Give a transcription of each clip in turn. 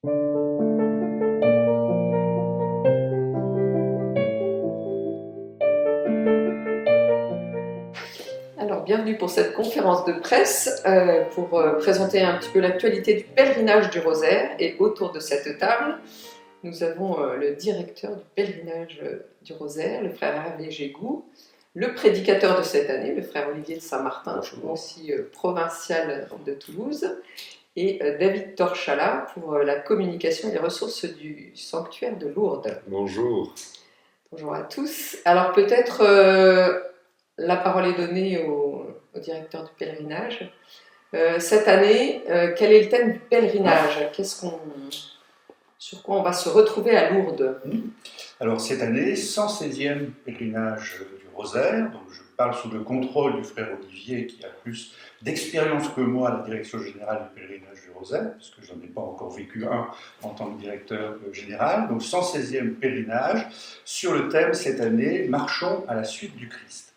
Alors, bienvenue pour cette conférence de presse pour présenter un petit peu l'actualité du pèlerinage du Rosaire. Et autour de cette table, nous avons le directeur du pèlerinage du Rosaire, le frère Hervé Gégou, le prédicateur de cette année, le frère Olivier de Saint-Martin, aussi provincial de Toulouse, et David Torchala pour la communication et les ressources du sanctuaire de Lourdes. Bonjour. Bonjour à tous. Alors peut-être la parole est donnée au directeur du pèlerinage. Cette année, quel est le thème du pèlerinage? Sur quoi on va se retrouver à Lourdes? Alors cette année, 116e pèlerinage du Rosaire, donc je parle sous le contrôle du frère Olivier qui a plus d'expérience que moi à la direction générale du pèlerinage du Rosaire, parce que je n'en ai pas encore vécu un en tant que directeur général. Donc 116e pèlerinage sur le thème cette année, marchons à la suite du Christ.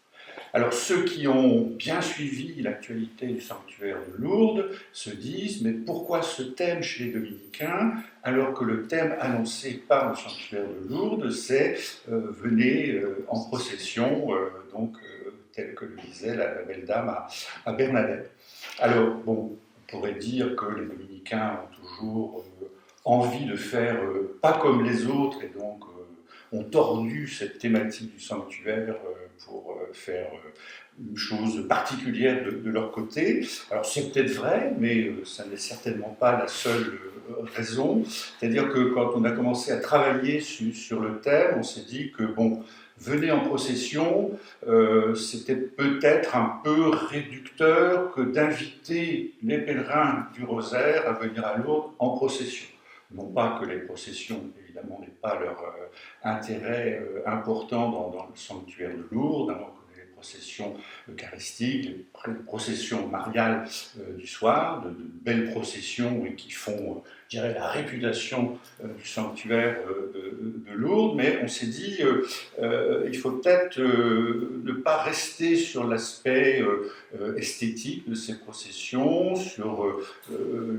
Alors ceux qui ont bien suivi l'actualité du sanctuaire de Lourdes se disent mais pourquoi ce thème chez les dominicains alors que le thème annoncé par le sanctuaire de Lourdes c'est venez en procession tel que le disait la belle dame à Bernadette. Alors bon, on pourrait dire que les dominicains ont toujours envie de faire pas comme les autres et donc ont tordu cette thématique du sanctuaire pour faire une chose particulière de leur côté. Alors c'est peut-être vrai, mais ça n'est certainement pas la seule raison. C'est-à-dire que quand on a commencé à travailler sur le thème, on s'est dit que bon, venez en procession, c'était peut-être un peu réducteur que d'inviter les pèlerins du Rosaire à venir à Lourdes en procession. Non pas que les processions, évidemment, n'aient pas leur intérêt important dans le sanctuaire de Lourdes, alors que les processions eucharistiques, les processions mariales du soir, de belles processions et qui font, je dirais, la réputation du sanctuaire de Lourdes, mais on s'est dit, il faut peut-être ne pas rester sur l'aspect esthétique de ces processions, sur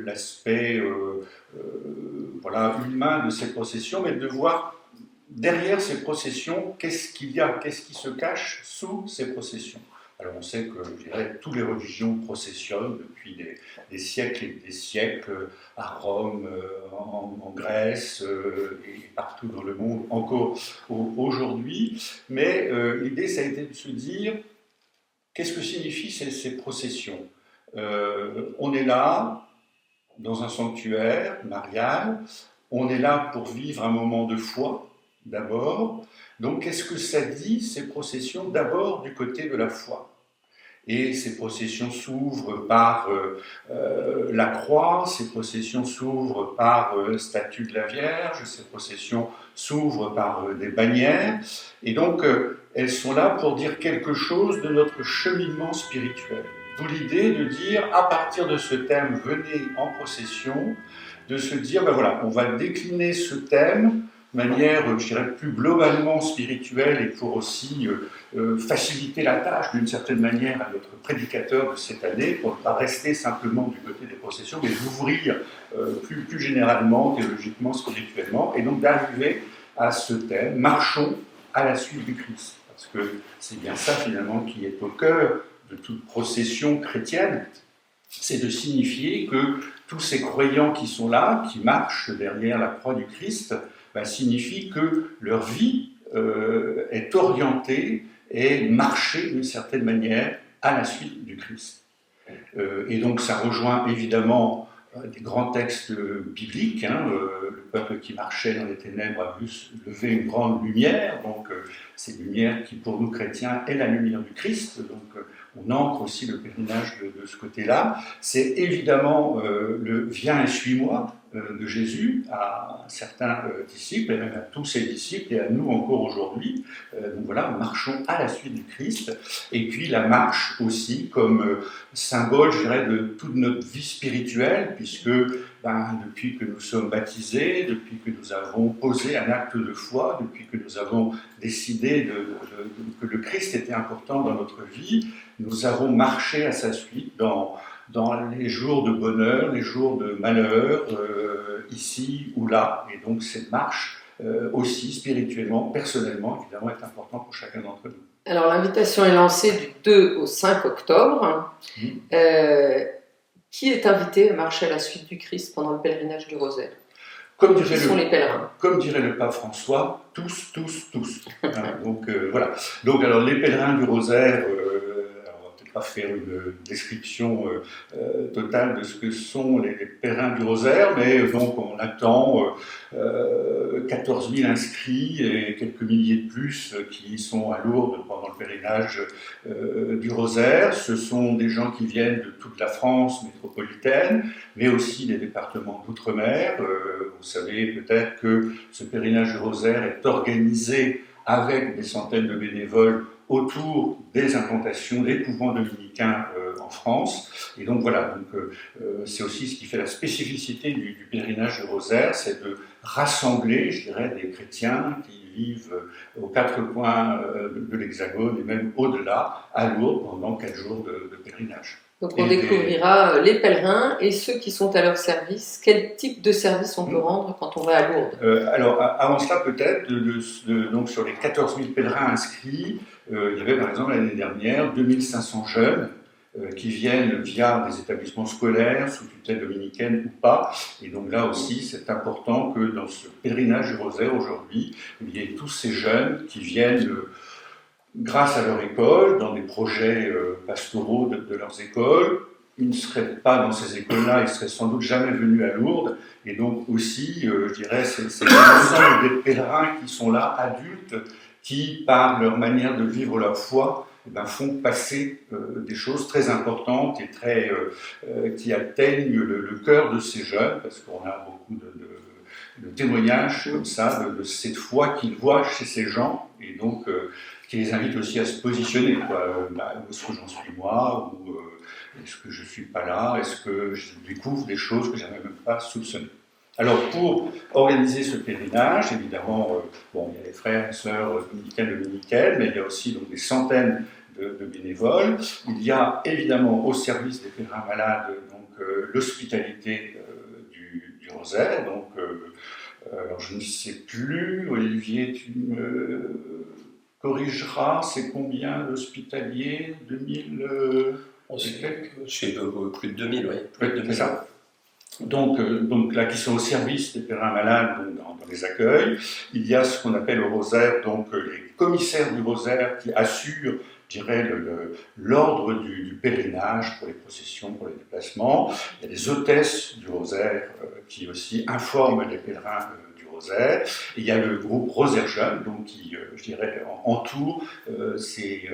l'aspect humain de ces processions, mais de voir derrière ces processions, qu'est-ce qu'il y a, qu'est-ce qui se cache sous ces processions. Alors on sait que, je dirais, toutes les religions processionnent depuis des siècles et des siècles, à Rome, en Grèce et partout dans le monde, encore aujourd'hui. Mais l'idée, ça a été de se dire, qu'est-ce que signifient ces processions? On est là, dans un sanctuaire marial, on est là pour vivre un moment de foi, d'abord. Donc, qu'est-ce que ça dit, ces processions, d'abord du côté de la foi? Et ces processions s'ouvrent par la croix, ces processions s'ouvrent par le statue de la Vierge, ces processions s'ouvrent par des bannières. Et donc, elles sont là pour dire quelque chose de notre cheminement spirituel. D'où l'idée de dire, à partir de ce thème, venez en procession, de se dire, ben voilà, on va décliner ce thème de manière, je dirais, plus globalement spirituelle et pour aussi faciliter la tâche d'une certaine manière à notre prédicateur de cette année, pour ne pas rester simplement du côté des processions, mais d'ouvrir plus généralement, théologiquement, spirituellement, et donc d'arriver à ce thème, marchons à la suite du Christ. Parce que c'est bien ça finalement qui est au cœur de toute procession chrétienne, c'est de signifier que tous ces croyants qui sont là, qui marchent derrière la croix du Christ, signifie que leur vie est orientée et marchée d'une certaine manière à la suite du Christ. Et donc ça rejoint évidemment des grands textes bibliques. Le peuple qui marchait dans les ténèbres a vu se lever une grande lumière, donc cette lumière qui pour nous chrétiens est la lumière du Christ, donc on ancre aussi le pèlerinage de ce côté-là. C'est évidemment le « viens et suis-moi » de Jésus à certains disciples, et même à tous ses disciples, et à nous encore aujourd'hui. Donc voilà, marchons à la suite du Christ. Et puis la marche aussi comme symbole, je dirais, de toute notre vie spirituelle, puisque depuis que nous sommes baptisés, depuis que nous avons posé un acte de foi, depuis que nous avons décidé que le Christ était important dans notre vie, nous avons marché à sa suite dans les jours de bonheur, les jours de malheur, ici ou là. Et donc cette marche aussi spirituellement, personnellement, évidemment, est importante pour chacun d'entre nous. Alors l'invitation est lancée du 2 au 5 octobre. Qui est invité à marcher à la suite du Christ pendant le pèlerinage du Rosaire? Qui sont les pèlerins? Comme dirait le pape François, tous, tous, tous. Donc voilà. Donc alors les pèlerins du Rosaire, alors, on va peut-être pas faire une description totale de ce que sont les pèlerins du Rosaire, mais donc on attend 14 000 inscrits et quelques milliers de plus qui sont à Lourdes pendant le pèlerinage du Rosaire. Ce sont des gens qui viennent de toute la France métropolitaine, mais aussi des départements d'outre-mer. Vous savez peut-être que ce pèlerinage du Rosaire est organisé avec des centaines de bénévoles autour des implantations des couvents dominicains en France. Et donc voilà, c'est aussi ce qui fait la spécificité du pèlerinage du Rosaire, c'est de rassembler, je dirais, des chrétiens qui vivent aux quatre coins de l'Hexagone et même au-delà, à Lourdes, pendant 4 jours de pèlerinage. Donc on découvrira les pèlerins et ceux qui sont à leur service. Quel type de service on peut rendre quand on va à Lourdes? Alors avant cela peut-être, donc sur les 14 000 pèlerins inscrits, il y avait par exemple l'année dernière 2500 jeunes qui viennent via des établissements scolaires, sous tutelle dominicaine ou pas. Et donc là aussi, c'est important que dans ce pèlerinage du Rosaire aujourd'hui, il y ait tous ces jeunes qui viennent grâce à leur école, dans des projets pastoraux de leurs écoles. Ils ne seraient pas dans ces écoles-là, ils ne seraient sans doute jamais venus à Lourdes. Et donc aussi, je dirais, c'est l'ensemble des pèlerins qui sont là, adultes, qui, par leur manière de vivre leur foi, font passer des choses très importantes et qui atteignent le cœur de ces jeunes, parce qu'on a beaucoup de témoignages comme ça, de cette foi qu'ils voient chez ces gens, et donc qui les invite aussi à se positionner. Où est-ce que j'en suis moi, ou est-ce que je ne suis pas là, est-ce que je découvre des choses que je n'avais même pas soupçonnées. Alors, pour organiser ce pèlerinage, évidemment, il y a les frères et sœurs dominicaines, mais il y a aussi donc, des centaines de bénévoles. Il y a évidemment au service des pèlerins malades l'hospitalité du Rosaire. Donc, alors je ne sais plus, Olivier, tu me corrigeras, c'est combien l'hospitalier? 2000 c'est plus de 2000, oui. Plus de 2000. C'est ça. Donc là, qui sont au service des pèlerins malades dans les accueils. Il y a ce qu'on appelle au Rosaire, donc les commissaires du Rosaire qui assurent, je dirais, l'ordre du pèlerinage pour les processions, pour les déplacements. Il y a des hôtesses du Rosaire qui aussi informent les pèlerins du Rosaire. Et il y a le groupe Rosaire Jeunes, donc qui, je dirais, entoure ces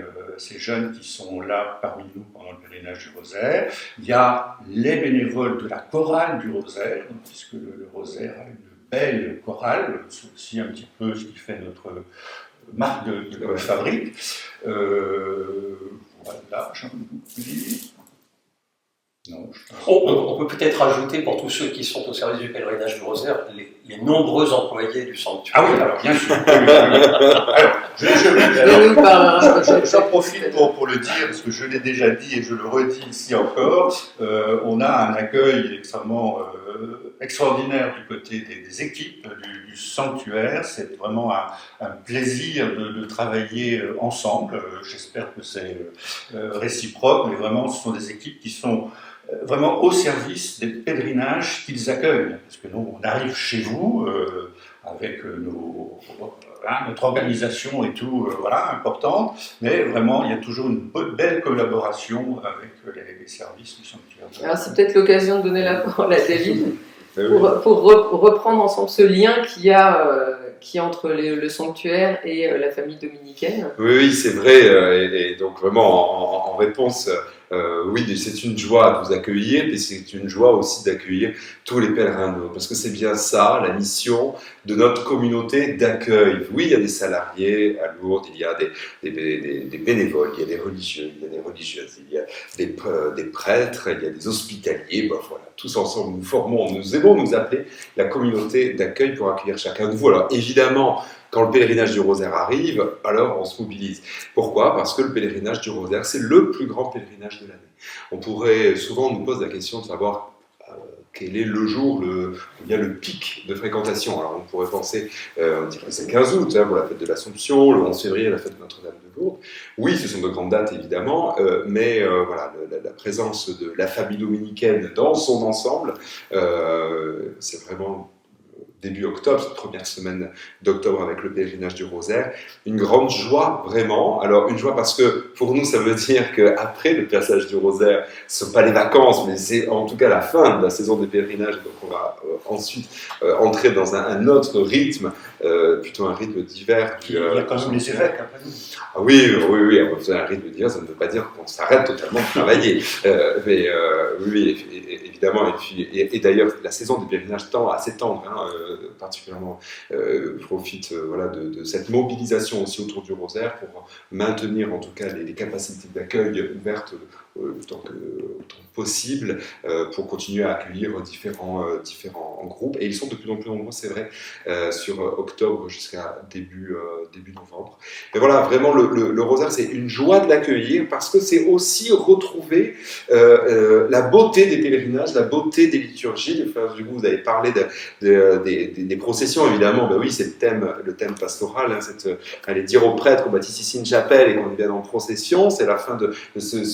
jeunes qui sont là parmi nous pendant le pèlerinage du Rosaire. Il y a les bénévoles de la chorale du Rosaire, puisque le Rosaire a une belle chorale, c'est aussi un petit peu ce qui fait notre marque de fabrique. Voilà, j'en oublie. Non, on peut peut-être ajouter pour tous ceux qui sont au service du pèlerinage du Rosaire les nombreux employés du sanctuaire. Ah oui, alors bien sûr. Alors, j'en profite pour le dire, parce que je l'ai déjà dit et je le redis ici encore. On a un accueil extrêmement extraordinaire du côté des équipes du sanctuaire. C'est vraiment un plaisir de travailler ensemble. J'espère que c'est réciproque, mais vraiment, ce sont des équipes qui sont vraiment au service des pèlerinages qu'ils accueillent. Parce que nous, on arrive chez vous avec notre organisation et tout, importante, mais vraiment, il y a toujours une belle collaboration avec les services du sanctuaire. Alors, c'est peut-être l'occasion de donner la parole à David pour reprendre ensemble ce lien qu'il y a entre le sanctuaire et la famille dominicaine. Oui, c'est vrai. Et donc, vraiment, en réponse, oui, c'est une joie de vous accueillir, mais c'est une joie aussi d'accueillir tous les pèlerins, parce que c'est bien ça, la mission de notre communauté d'accueil. Oui, il y a des salariés à Lourdes, il y a des bénévoles, il y a des religieux, il y a des religieuses, il y a des prêtres, il y a des hospitaliers, voilà, tous ensemble nous aimons nous appeler la communauté d'accueil pour accueillir chacun de vous. Alors évidemment, quand le pèlerinage du Rosaire arrive, alors on se mobilise. Pourquoi ? Parce que le pèlerinage du Rosaire, c'est le plus grand pèlerinage de l'année. On pourrait souvent nous poser la question de savoir quel est le jour où il y a le pic de fréquentation. Alors on pourrait penser, on dirait que c'est le 15 août, pour la fête de l'Assomption, le 11 février, la fête de Notre-Dame de Lourdes. Oui, ce sont de grandes dates évidemment, mais voilà, la présence de la famille dominicaine dans son ensemble, c'est vraiment début octobre, cette première semaine d'octobre avec le pèlerinage du Rosaire, une grande joie vraiment. Alors une joie parce que pour nous ça veut dire qu'après le passage du Rosaire, ce ne sont pas les vacances, mais c'est en tout cas la fin de la saison des pèlerinages, donc on va ensuite entrer dans un autre rythme, plutôt un rythme d'hiver. Il y a quand même les évêques après nous. Ah oui, on va faire un rythme d'hiver, ça ne veut pas dire qu'on s'arrête totalement de travailler, mais oui, évidemment, et d'ailleurs la saison des pèlerinages tend à s'étendre, particulièrement profite voilà, de cette mobilisation aussi autour du Rosaire pour maintenir en tout cas les capacités d'accueil ouvertes autant que possible pour continuer à accueillir différents groupes, et ils sont de plus en plus nombreux, c'est vrai, sur octobre jusqu'à début novembre. Et voilà, vraiment le Rosaire, c'est une joie de l'accueillir parce que c'est aussi retrouver la beauté des pèlerinages, la beauté des liturgies. Enfin, du coup, vous avez parlé des processions, évidemment. Ben oui, c'est le thème pastoral, aller dire aux prêtres qu'on bâtisse ici une chapelle et qu'on y vienne en procession. C'est la fin de ce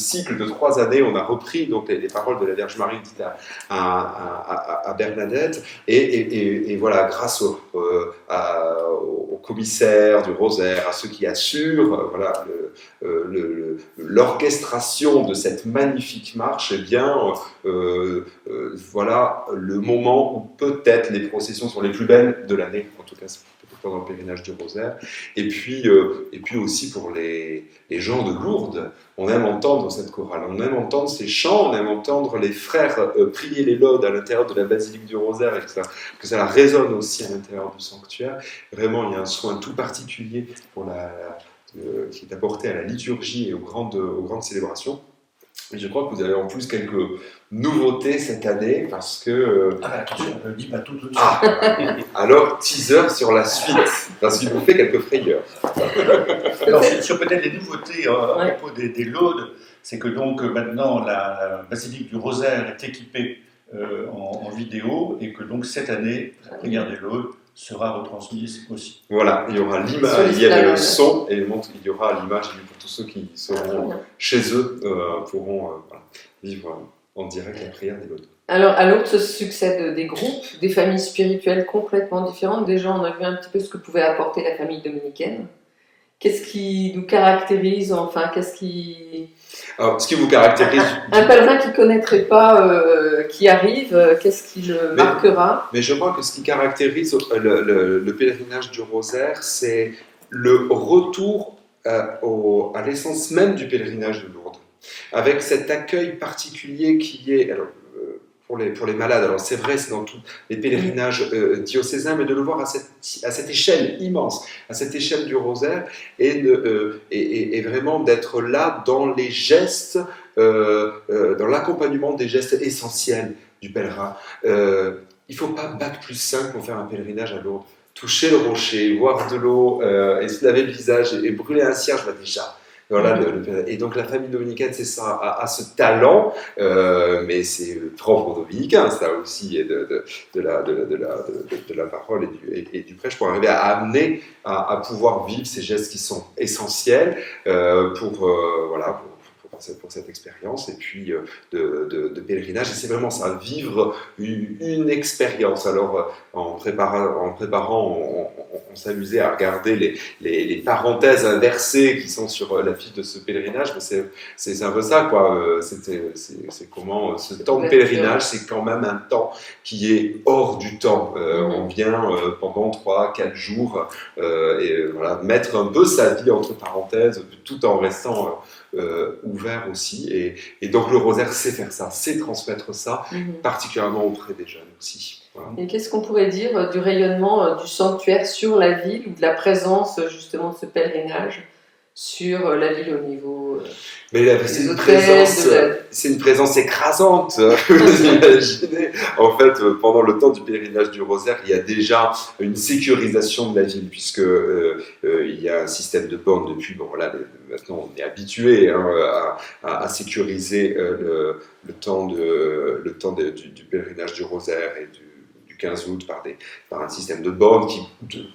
cycle de 3 années. On a repris donc les paroles de la Vierge Marie dites à Bernadette, et voilà, grâce au commissaire du Rosaire, à ceux qui assurent voilà, l'orchestration de cette magnifique marche, eh bien, voilà le moment où peut-être les processions sont les plus belles de l'année, en tout cas pendant le pèlerinage du Rosaire, et puis aussi pour les gens de Lourdes, on aime entendre cette chorale, on aime entendre ces chants, on aime entendre les frères prier les laudes à l'intérieur de la basilique du Rosaire, et que ça résonne aussi à l'intérieur du sanctuaire. Vraiment, il y a un soin tout particulier qui est apporté à la liturgie et aux grandes célébrations. Et je crois que vous avez en plus quelques nouveautés cette année, parce que... attention, ne dis pas tout de suite. Alors, teaser sur la suite, parce qu'il vous fait quelques frayeurs. Alors, sur peut-être les nouveautés à propos des laudes, c'est que donc maintenant la basilique du Rosaire est équipée en vidéo, et que donc cette année, la prière des laudes sera retransmise aussi. Voilà, il y aura l'image, il y a le son, et il y aura l'image pour tous ceux qui seront chez eux, pourront vivre en direct la prière des laudes. Alors, à Lourdes se succèdent des groupes, des familles spirituelles complètement différentes. Déjà, on a vu un petit peu ce que pouvait apporter la famille dominicaine. Qu'est-ce qui nous caractérise, enfin, Alors, ce qui vous caractérise... Un pèlerin qui ne connaîtrait pas, qui arrive, qu'est-ce qui le marquera? Mais je crois que ce qui caractérise le pèlerinage du Rosaire, c'est le retour à l'essence même du pèlerinage de Lourdes, avec cet accueil particulier qui est... Alors, pour les malades, alors c'est vrai, c'est dans tous les pèlerinages diocésains, mais de le voir à cette échelle immense, à cette échelle du Rosaire, et vraiment d'être là dans les gestes, dans l'accompagnement des gestes essentiels du pèlerin. Il ne faut pas bac+5 pour faire un pèlerinage à Lourdes. Toucher le rocher, boire de l'eau, et se laver le visage, et brûler un cierge, déjà. Voilà, et donc la famille dominicaine, c'est ça, a ce talent, mais c'est propre aux dominicains, ça aussi, et de la parole et du prêche, pour arriver à amener à pouvoir vivre ces gestes qui sont essentiels pour cette expérience, et puis de pèlerinage. Et c'est vraiment ça, vivre une expérience. Alors en préparant, on s'amusait à regarder les parenthèses inversées qui sont sur la fiche de ce pèlerinage, mais c'est un peu ça, quoi. C'est comment ce temps de pèlerinage, c'est quand même un temps qui est hors du temps. On vient pendant 3-4 jours et voilà, mettre un peu sa vie entre parenthèses, tout en restant ouvert aussi, et donc le Rosaire sait faire ça, sait transmettre ça, particulièrement auprès des jeunes aussi. Voilà. Et qu'est-ce qu'on pourrait dire du rayonnement du sanctuaire sur la ville, ou de la présence justement de ce pèlerinage sur la ville au niveau Mais là, des hôtels, c'est une présence écrasante, vous imaginez. En fait, pendant le temps du pèlerinage du Rosaire, il y a déjà une sécurisation de la ville, puisque il y a un système de bornes depuis, bon voilà, maintenant on est habitué à sécuriser le temps du pèlerinage du Rosaire et du 15 août par un système de bornes qui,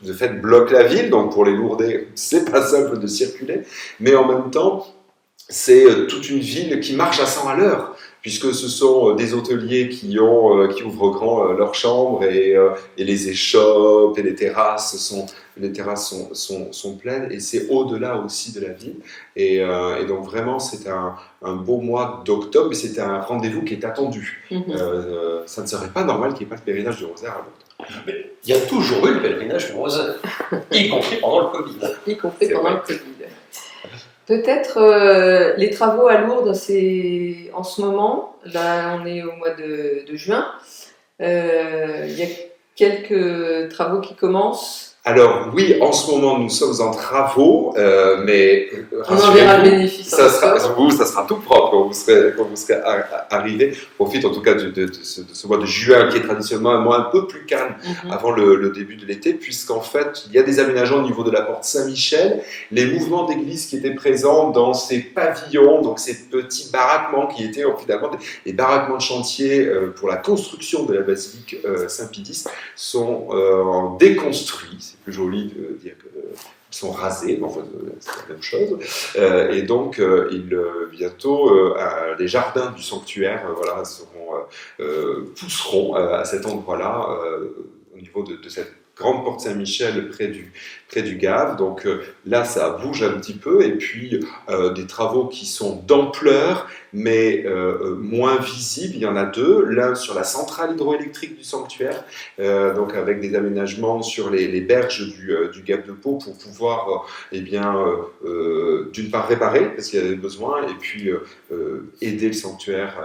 de fait, bloque la ville. Donc pour les Lourdais, c'est pas simple de circuler, mais en même temps, c'est toute une ville qui marche à 100 à l'heure, puisque ce sont des hôteliers qui ouvrent grand leurs chambres et les échoppes et les terrasses sont pleines, et c'est au-delà aussi de la ville. Et donc vraiment, c'est un beau mois d'octobre, mais c'est un rendez-vous qui est attendu. Ça ne serait pas normal qu'il n'y ait pas de pèlerinage du Rosaire à Lourdes. Mais il y a toujours eu le pèlerinage du Rosaire, y compris pendant le Covid. Y compris pendant le Covid. Peut-être les travaux à Lourdes, c'est en ce moment, là on est au mois de juin, il y a quelques travaux qui commencent. Alors oui, en ce moment nous sommes en travaux, mais on en verra le bénéfice. Ça sera tout propre quand vous serez arrivé. Profite en tout cas de ce mois de juin qui est traditionnellement un mois un peu plus calme avant le début de l'été, puisqu'en fait il y a des aménagements au niveau de la porte Saint-Michel, les mouvements d'église qui étaient présents dans ces pavillons, donc ces petits baraquements qui étaient finalement des baraquements de chantier pour la construction de la basilique Saint-Pie X sont déconstruits. C'est plus joli de dire qu'ils sont rasés, mais enfin, c'est la même chose. Et donc, bientôt, les jardins du sanctuaire pousseront à cet endroit-là, au niveau de cette grande porte Saint-Michel près du Gave. Donc là, ça bouge un petit peu. Et puis, des travaux qui sont d'ampleur, mais moins visibles. Il y en a deux. L'un sur la centrale hydroélectrique du sanctuaire, donc avec des aménagements sur les berges du Gave de Pau pour pouvoir, d'une part réparer, parce qu'il y avait besoin, et puis aider le sanctuaire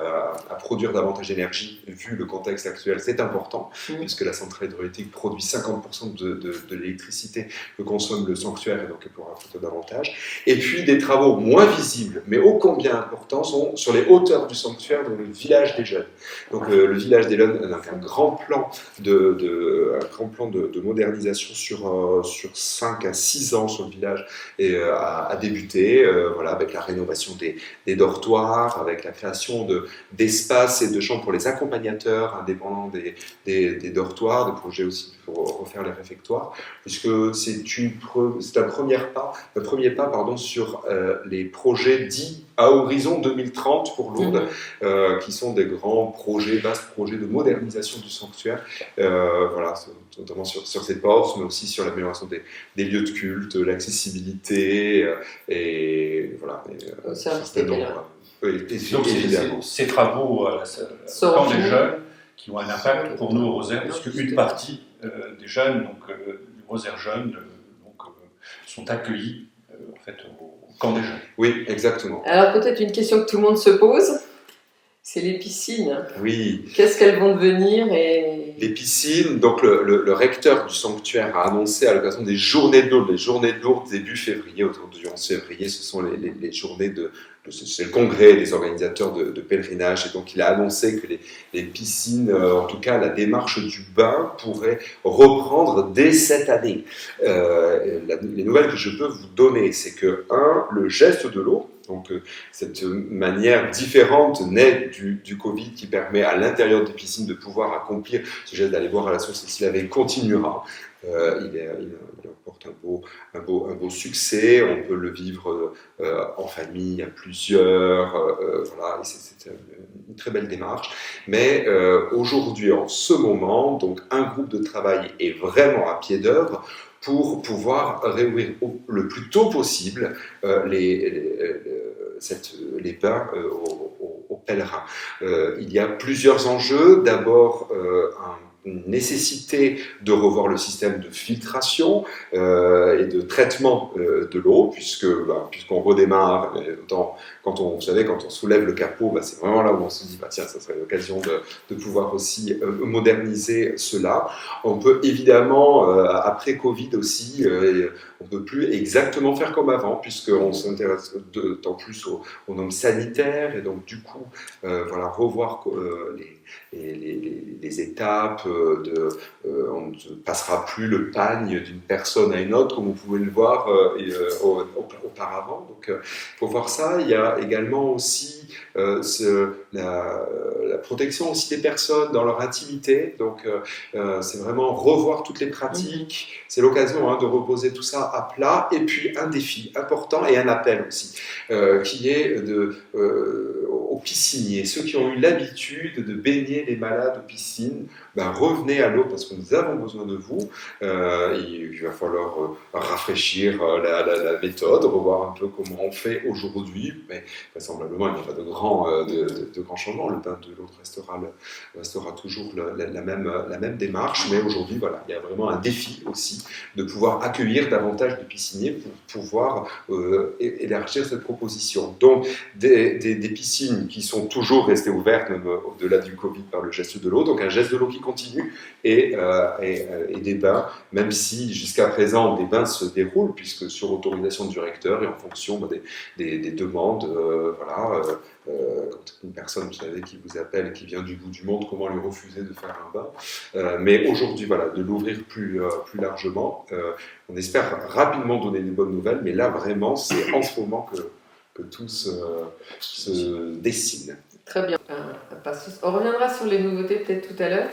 à produire davantage d'énergie, vu le contexte actuel. C'est important, puisque la centrale hydroélectrique produit 50% de l'électricité que consomme le sanctuaire, et donc elle pourra produire davantage. Et puis des travaux moins visibles, mais ô combien importants, sont sur les hauteurs du sanctuaire, dans le village des jeunes. Donc le village des jeunes a un grand plan de modernisation sur 5 à 6 ans sur le village, et a débuté, avec la rénovation des dortoirs, avec la création d'espaces et de chambres pour les accompagnateurs indépendants des dortoirs, des projets aussi pour refaire les réfectoires, puisque c'est un premier pas sur les projets dits à horizon 2030 pour Lourdes, qui sont des grands projets, vastes projets de modernisation du sanctuaire, notamment sur ces portes, mais aussi sur l'amélioration des lieux de culte, l'accessibilité, et voilà. Donc ces travaux à camp des jeunes qui ont un impact pour nous au Rosaire, puisque une partie des jeunes, du Rosaire jeune, sont accueillis en fait au camp des jeunes. Oui, exactement. Alors peut-être une question que tout le monde se pose, c'est les piscines. Oui. Qu'est-ce qu'elles vont devenir Les piscines, donc le recteur du sanctuaire a annoncé à l'occasion des journées de Lourdes, les journées de Lourdes début février, autour du 11 février, ce sont les journées c'est le congrès des organisateurs de pèlerinage, et donc il a annoncé que les piscines, en tout cas la démarche du bain, pourrait reprendre dès cette année. Les nouvelles que je peux vous donner, c'est que, le geste de l'eau, donc cette manière différente naît du Covid, qui permet à l'intérieur des piscines de pouvoir accomplir ce geste d'aller boire à la source, et s'il avait continuera. Il emporte un beau succès. On peut le vivre en famille, à plusieurs, et c'est une très belle démarche. Mais aujourd'hui, en ce moment, donc un groupe de travail est vraiment à pied d'œuvre pour pouvoir réouvrir le plus tôt possible les bains aux pèlerins. Il y a plusieurs enjeux. D'abord, nécessité de revoir le système de filtration et de traitement de l'eau, puisqu'on redémarre, quand on soulève le capot, c'est vraiment là où on se dit, tiens, ça serait l'occasion de pouvoir aussi moderniser cela. On peut évidemment, après Covid aussi, on ne peut plus exactement faire comme avant, puisqu'on s'intéresse d'autant plus aux normes sanitaires, et donc du coup, revoir les étapes, on ne passera plus le pagne d'une personne à une autre, comme vous pouvez le voir auparavant. Donc, il faut voir ça. Il y a également aussi la protection aussi des personnes dans leur intimité. Donc, c'est vraiment revoir toutes les pratiques. C'est l'occasion de reposer tout ça à plat. Et puis, un défi important et un appel aussi, qui est aux pisciniers, ceux qui ont eu l'habitude de baigner les malades aux piscines, revenez à l'eau parce que nous avons besoin de vous. Il va falloir rafraîchir la méthode, revoir un peu comment on fait aujourd'hui, mais vraisemblablement il n'y a pas de grands changements. Le bain de l'eau restera toujours la même démarche, mais aujourd'hui il y a vraiment un défi aussi de pouvoir accueillir davantage de pisciniers pour pouvoir élargir cette proposition. Donc des piscines qui sont toujours restées ouvertes, même au-delà du Covid, par le geste de l'eau, donc un geste de l'eau qui continue, et des bains, même si jusqu'à présent des bains se déroulent, puisque sur autorisation du recteur et en fonction des demandes, quand une personne, vous savez, qui vous appelle, qui vient du bout du monde, comment lui refuser de faire un bain, mais aujourd'hui, de l'ouvrir plus largement. On espère rapidement donner des bonnes nouvelles, mais là vraiment, c'est en ce moment que tout se dessine. Très bien. On reviendra sur les nouveautés peut-être tout à l'heure.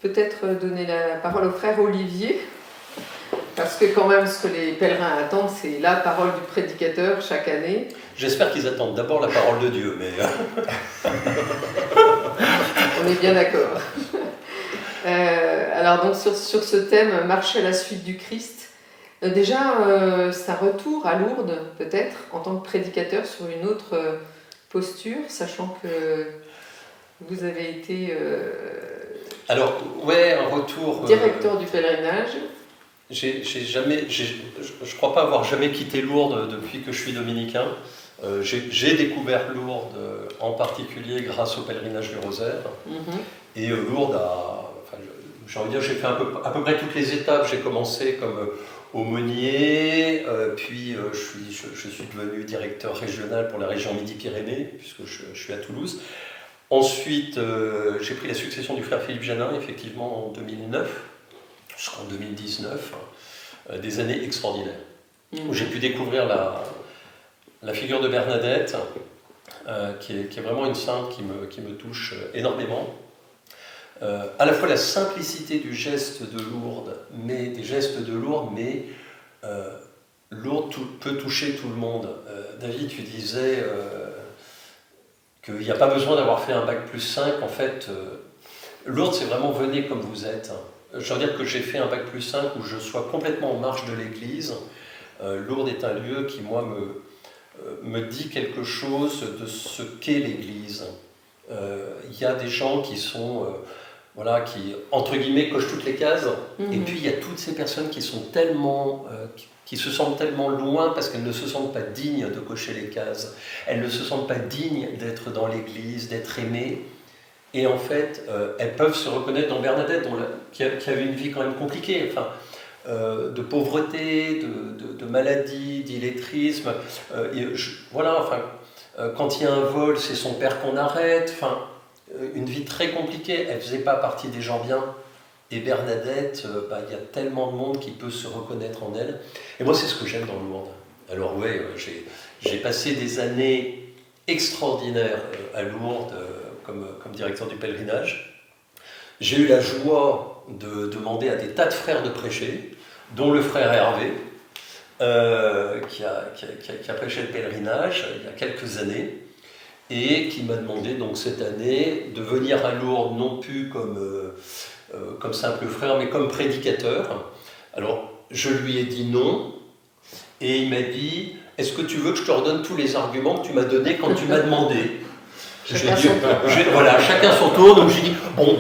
Peut-être donner la parole au frère Olivier, parce que quand même ce que les pèlerins attendent, c'est la parole du prédicateur chaque année. J'espère qu'ils attendent d'abord la parole de Dieu, mais... On est bien d'accord. Alors donc sur ce thème, marcher à la suite du Christ, déjà c'est un retour à Lourdes peut-être, en tant que prédicateur sur une autre posture, sachant que vous avez été... Alors, un retour... directeur du pèlerinage. Je crois pas avoir jamais quitté Lourdes depuis que je suis dominicain. J'ai découvert Lourdes en particulier grâce au pèlerinage du Rosaire. Et Lourdes j'ai envie de dire, j'ai fait à peu près toutes les étapes. J'ai commencé comme aumônier, puis je suis devenu directeur régional pour la région Midi-Pyrénées, puisque je suis à Toulouse. Ensuite, j'ai pris la succession du frère Philippe Janin, effectivement, en 2009, jusqu'en 2019, des années extraordinaires, où j'ai pu découvrir la figure de Bernadette, qui est vraiment une sainte qui me touche énormément. À la fois la simplicité du geste de Lourdes, mais Lourdes peut toucher tout le monde. David, tu disais... qu'il n'y a pas besoin d'avoir fait un bac+5, en fait, Lourdes, c'est vraiment venez comme vous êtes. Je veux dire que j'ai fait un bac+5 où je sois complètement en marge de l'église. Lourdes est un lieu qui, moi, me dit quelque chose de ce qu'est l'église. Il y a des gens qui sont, qui, entre guillemets, cochent toutes les cases, et puis il y a toutes ces personnes qui sont tellement... qui se sentent tellement loin parce qu'elles ne se sentent pas dignes de cocher les cases. Elles ne se sentent pas dignes d'être dans l'église, d'être aimées. Et en fait, elles peuvent se reconnaître dans Bernadette, qui avait une vie quand même compliquée, de pauvreté, de maladie, d'illettrisme. Quand il y a un vol, c'est son père qu'on arrête. Une vie très compliquée. Elle ne faisait pas partie des gens bien. Et Bernadette, il y a tellement de monde qui peut se reconnaître en elle. Et moi, c'est ce que j'aime dans Lourdes. Alors j'ai passé des années extraordinaires à Lourdes comme directeur du pèlerinage. J'ai eu la joie de demander à des tas de frères de prêcher, dont le frère Hervé, qui a prêché le pèlerinage il y a quelques années, et qui m'a demandé donc cette année de venir à Lourdes, non plus comme simple frère, mais comme prédicateur. Alors, je lui ai dit non, et il m'a dit « Est-ce que tu veux que je te redonne tous les arguments que tu m'as donnés quand tu m'as demandé ?» Chacun son tour, donc j'ai dit « Bon,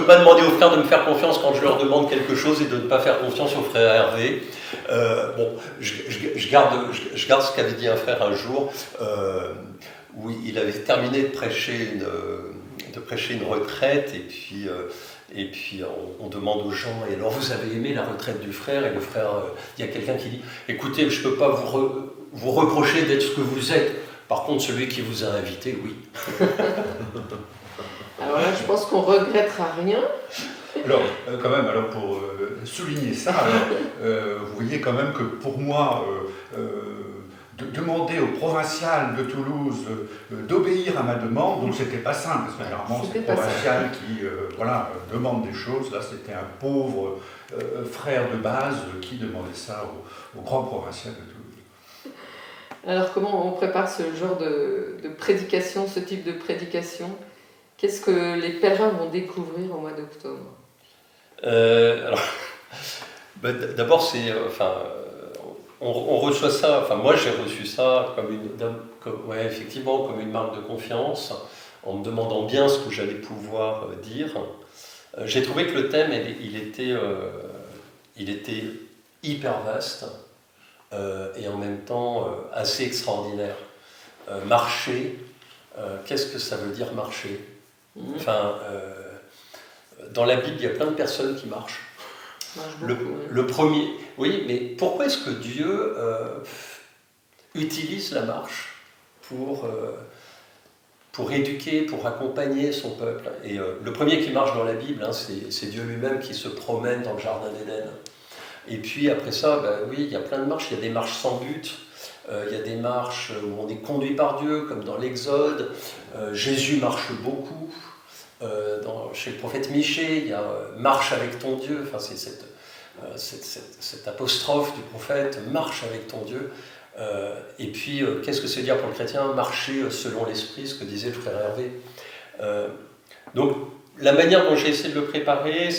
pas demander aux frères de me faire confiance quand je leur demande quelque chose et de ne pas faire confiance au frère Hervé. Bon, je garde ce qu'avait dit un frère un jour, où il avait terminé de prêcher une retraite, et puis on demande aux gens, et alors vous avez aimé la retraite du frère? Et le frère, il y a quelqu'un qui dit, écoutez, je ne peux pas vous reprocher d'être ce que vous êtes. Par contre, celui qui vous a invité, oui. Alors là, je pense qu'on ne regrettera rien. Alors, quand même, alors pour souligner ça, vous voyez quand même que pour moi, de demander au provincial de Toulouse d'obéir à ma demande, donc c'était pas simple, parce que généralement c'est le provincial qui demande des choses. Là, c'était un pauvre frère de base qui demandait ça au grand provincial de Toulouse. Alors, comment on prépare ce genre de prédication, ce type de prédication? Qu'est-ce que les pèlerins vont découvrir au mois d'octobre? D'abord, on reçoit ça, enfin moi j'ai reçu ça effectivement comme une marque de confiance, en me demandant bien ce que j'allais pouvoir dire. J'ai trouvé que le thème, il était hyper vaste, et en même temps assez extraordinaire. Marcher, qu'est-ce que ça veut dire marcher? Enfin, dans la Bible, il y a plein de personnes qui marchent. Le premier, oui, mais pourquoi est-ce que Dieu utilise la marche pour éduquer, pour accompagner son peuple? Et le premier qui marche dans la Bible, c'est Dieu lui-même qui se promène dans le jardin d'Éden. Et puis après ça, oui, il y a plein de marches. Il y a des marches sans but, il y a des marches où on est conduit par Dieu, comme dans l'Exode. Jésus marche beaucoup. Chez le prophète Michée, il y a marche avec ton Dieu. Enfin, c'est cette apostrophe du prophète, marche avec ton Dieu. Et puis, qu'est-ce que c'est dire pour le chrétien? Marcher selon l'esprit, ce que disait le frère Hervé. Donc, la manière dont j'ai essayé de le préparer,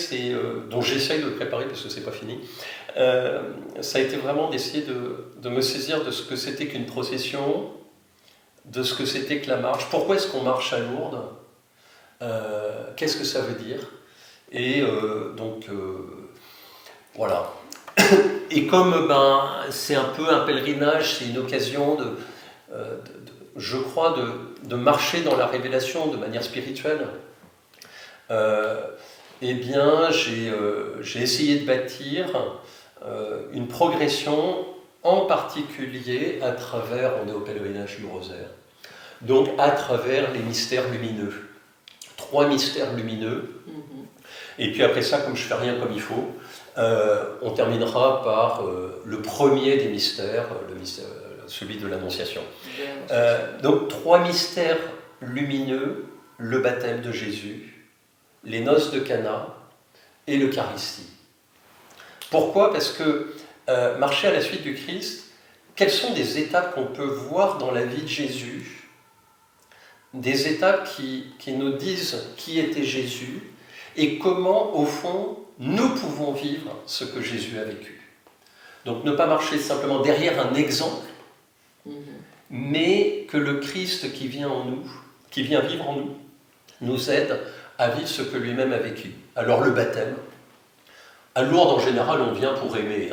dont j'essaye de le préparer parce que c'est pas fini, ça a été vraiment d'essayer de me saisir de ce que c'était qu'une procession, de ce que c'était que la marche. Pourquoi est-ce qu'on marche à Lourdes? Qu'est-ce que ça veut dire? Et voilà. Et comme c'est un peu un pèlerinage, c'est une occasion je crois, de marcher dans la révélation de manière spirituelle, eh bien, j'ai essayé de bâtir une progression, en particulier à travers, on est au pèlerinage du rosaire, donc à travers les mystères lumineux. 3 mystères lumineux. Et puis après ça, comme je ne fais rien comme il faut, on terminera par le premier des mystères, celui de l'Annonciation. Donc 3 mystères lumineux, le baptême de Jésus, les noces de Cana et l'Eucharistie. Pourquoi? Parce que marcher à la suite du Christ, quelles sont des étapes qu'on peut voir dans la vie de Jésus? Des étapes qui nous disent qui était Jésus et comment, au fond, nous pouvons vivre ce que Jésus a vécu. Donc ne pas marcher simplement derrière un exemple, mais que le Christ qui vient en nous, qui vient vivre en nous, nous aide à vivre ce que lui-même a vécu. Alors le baptême, à Lourdes en général on vient pour aimer,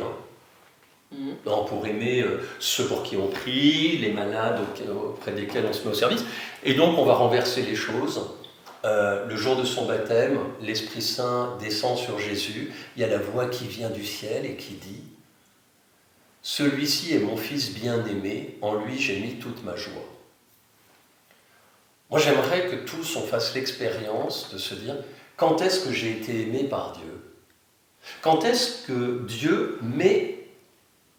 pour aimer ceux pour qui on prie, les malades auprès desquels on se met au service. Et donc on va renverser les choses. Le jour de son baptême, l'Esprit Saint descend sur Jésus. Il y a la voix qui vient du ciel et qui dit « Celui-ci est mon Fils bien-aimé, en lui j'ai mis toute ma joie. » Moi j'aimerais que tous on fasse l'expérience de se dire « Quand est-ce que j'ai été aimé par Dieu? Quand est-ce que Dieu met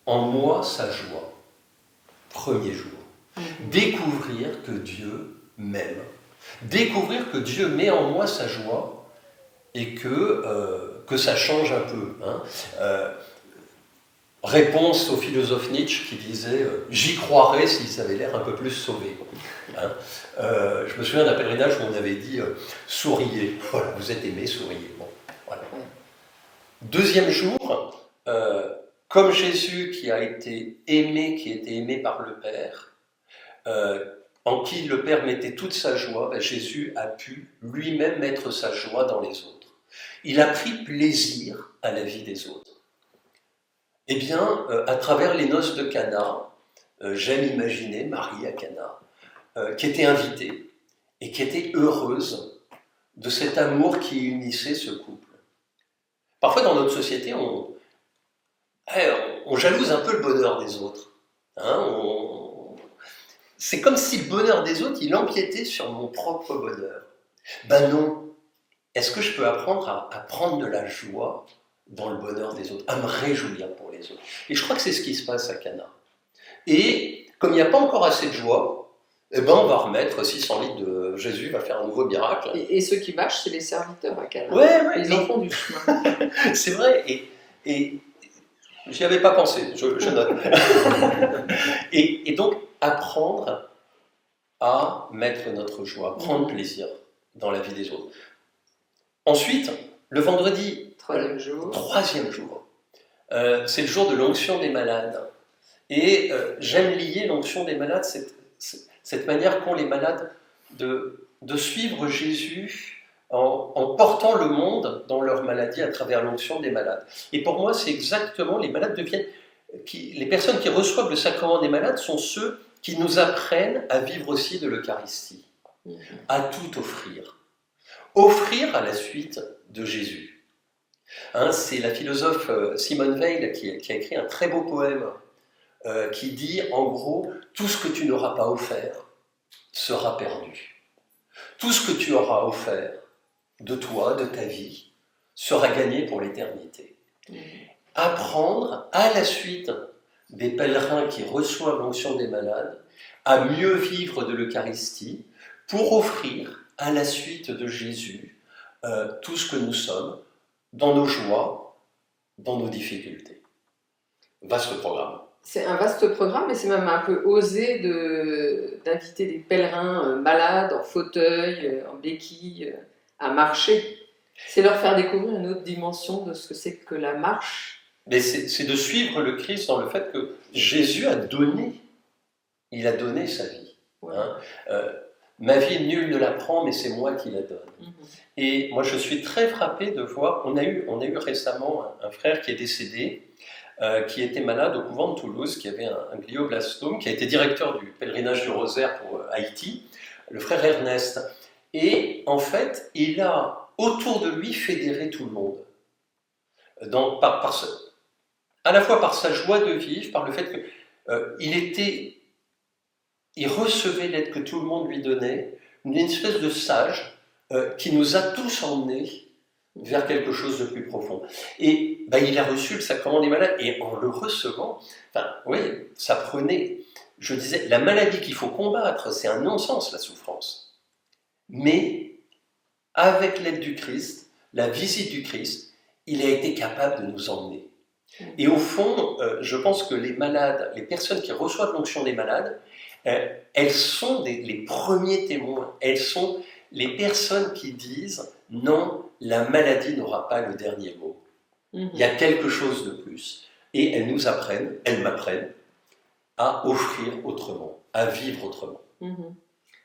en moi sa joie? » Premier jour. Découvrir que Dieu m'aime. Découvrir que Dieu met en moi sa joie et que ça change un peu. Réponse au philosophe Nietzsche qui disait « J'y croirais s'ils avaient l'air un peu plus sauvés. » Je me souviens d'un pèlerinage où on avait dit « Souriez. Voilà, vous êtes aimés, souriez. » Bon, voilà. Deuxième jour, comme Jésus qui a été aimé, qui était aimé par le Père, en qui le Père mettait toute sa joie, Jésus a pu lui-même mettre sa joie dans les autres. il a pris plaisir à la vie des autres. Eh bien, à travers les noces de Cana, j'aime imaginer Marie à Cana, qui était invitée et qui était heureuse de cet amour qui unissait ce couple. Parfois, dans notre société, on jalouse un peu le bonheur des autres. C'est comme si le bonheur des autres, il empiétait sur mon propre bonheur. Ben non. Est-ce que je peux apprendre à prendre de la joie dans le bonheur des autres, à me réjouir pour les autres? Et je crois que c'est ce qui se passe à Cana. Et comme il n'y a pas encore assez de joie, eh ben on va remettre 600 litres de Jésus, va faire un nouveau miracle. Et ceux qui marchent, c'est les serviteurs à Cana. Ouais, Ils en font du chemin. C'est vrai, et j'y avais pas pensé, je note. et donc, apprendre à mettre notre joie, prendre plaisir dans la vie des autres. Ensuite, le vendredi, troisième jour, c'est le jour de l'onction des malades. Et j'aime lier l'onction des malades, cette manière qu'ont les malades de suivre Jésus en portant le monde dans leur maladie à travers l'onction des malades. Et pour moi, c'est exactement, les malades deviennent, les personnes qui reçoivent le sacrement des malades sont ceux qui nous apprennent à vivre aussi de l'Eucharistie, à tout offrir. Offrir à la suite de Jésus. C'est la philosophe Simone Weil qui a écrit un très beau poème qui dit, en gros, tout ce que tu n'auras pas offert sera perdu. Tout ce que tu auras offert de toi, de ta vie, sera gagné pour l'éternité. Apprendre à la suite des pèlerins qui reçoivent l'onction des malades à mieux vivre de l'Eucharistie pour offrir à la suite de Jésus tout ce que nous sommes dans nos joies, dans nos difficultés. Vaste programme. C'est un vaste programme, mais c'est même un peu osé d'inviter des pèlerins malades, en fauteuil, en béquille, à marcher. C'est leur faire découvrir une autre dimension de ce que c'est que la marche. Mais c'est de suivre le Christ dans le fait que Jésus a donné. Il a donné sa vie. Ouais. Ma vie, nul ne la prend, mais c'est moi qui la donne. Et moi, je suis très frappé de voir, on a eu récemment un frère qui est décédé, qui était malade au couvent de Toulouse, qui avait un glioblastome, qui a été directeur du pèlerinage du Rosaire pour Haïti, le frère Ernest. Et en fait, il a autour de lui fédéré tout le monde. À la fois par sa joie de vivre, par le fait qu'il recevait l'aide que tout le monde lui donnait, une espèce de sage qui nous a tous emmenés vers quelque chose de plus profond. Et il a reçu le sacrement des malades, et en le recevant, ça prenait, je disais, la maladie qu'il faut combattre, c'est un non-sens, la souffrance. Mais, avec l'aide du Christ, la visite du Christ, il a été capable de nous emmener. Et au fond, je pense que les malades, les personnes qui reçoivent l'onction des malades, elles sont les premiers témoins, elles sont les personnes qui disent « Non, la maladie n'aura pas le dernier mot. Il y a quelque chose de plus. » Et elles nous apprennent, elles m'apprennent à offrir autrement, à vivre autrement.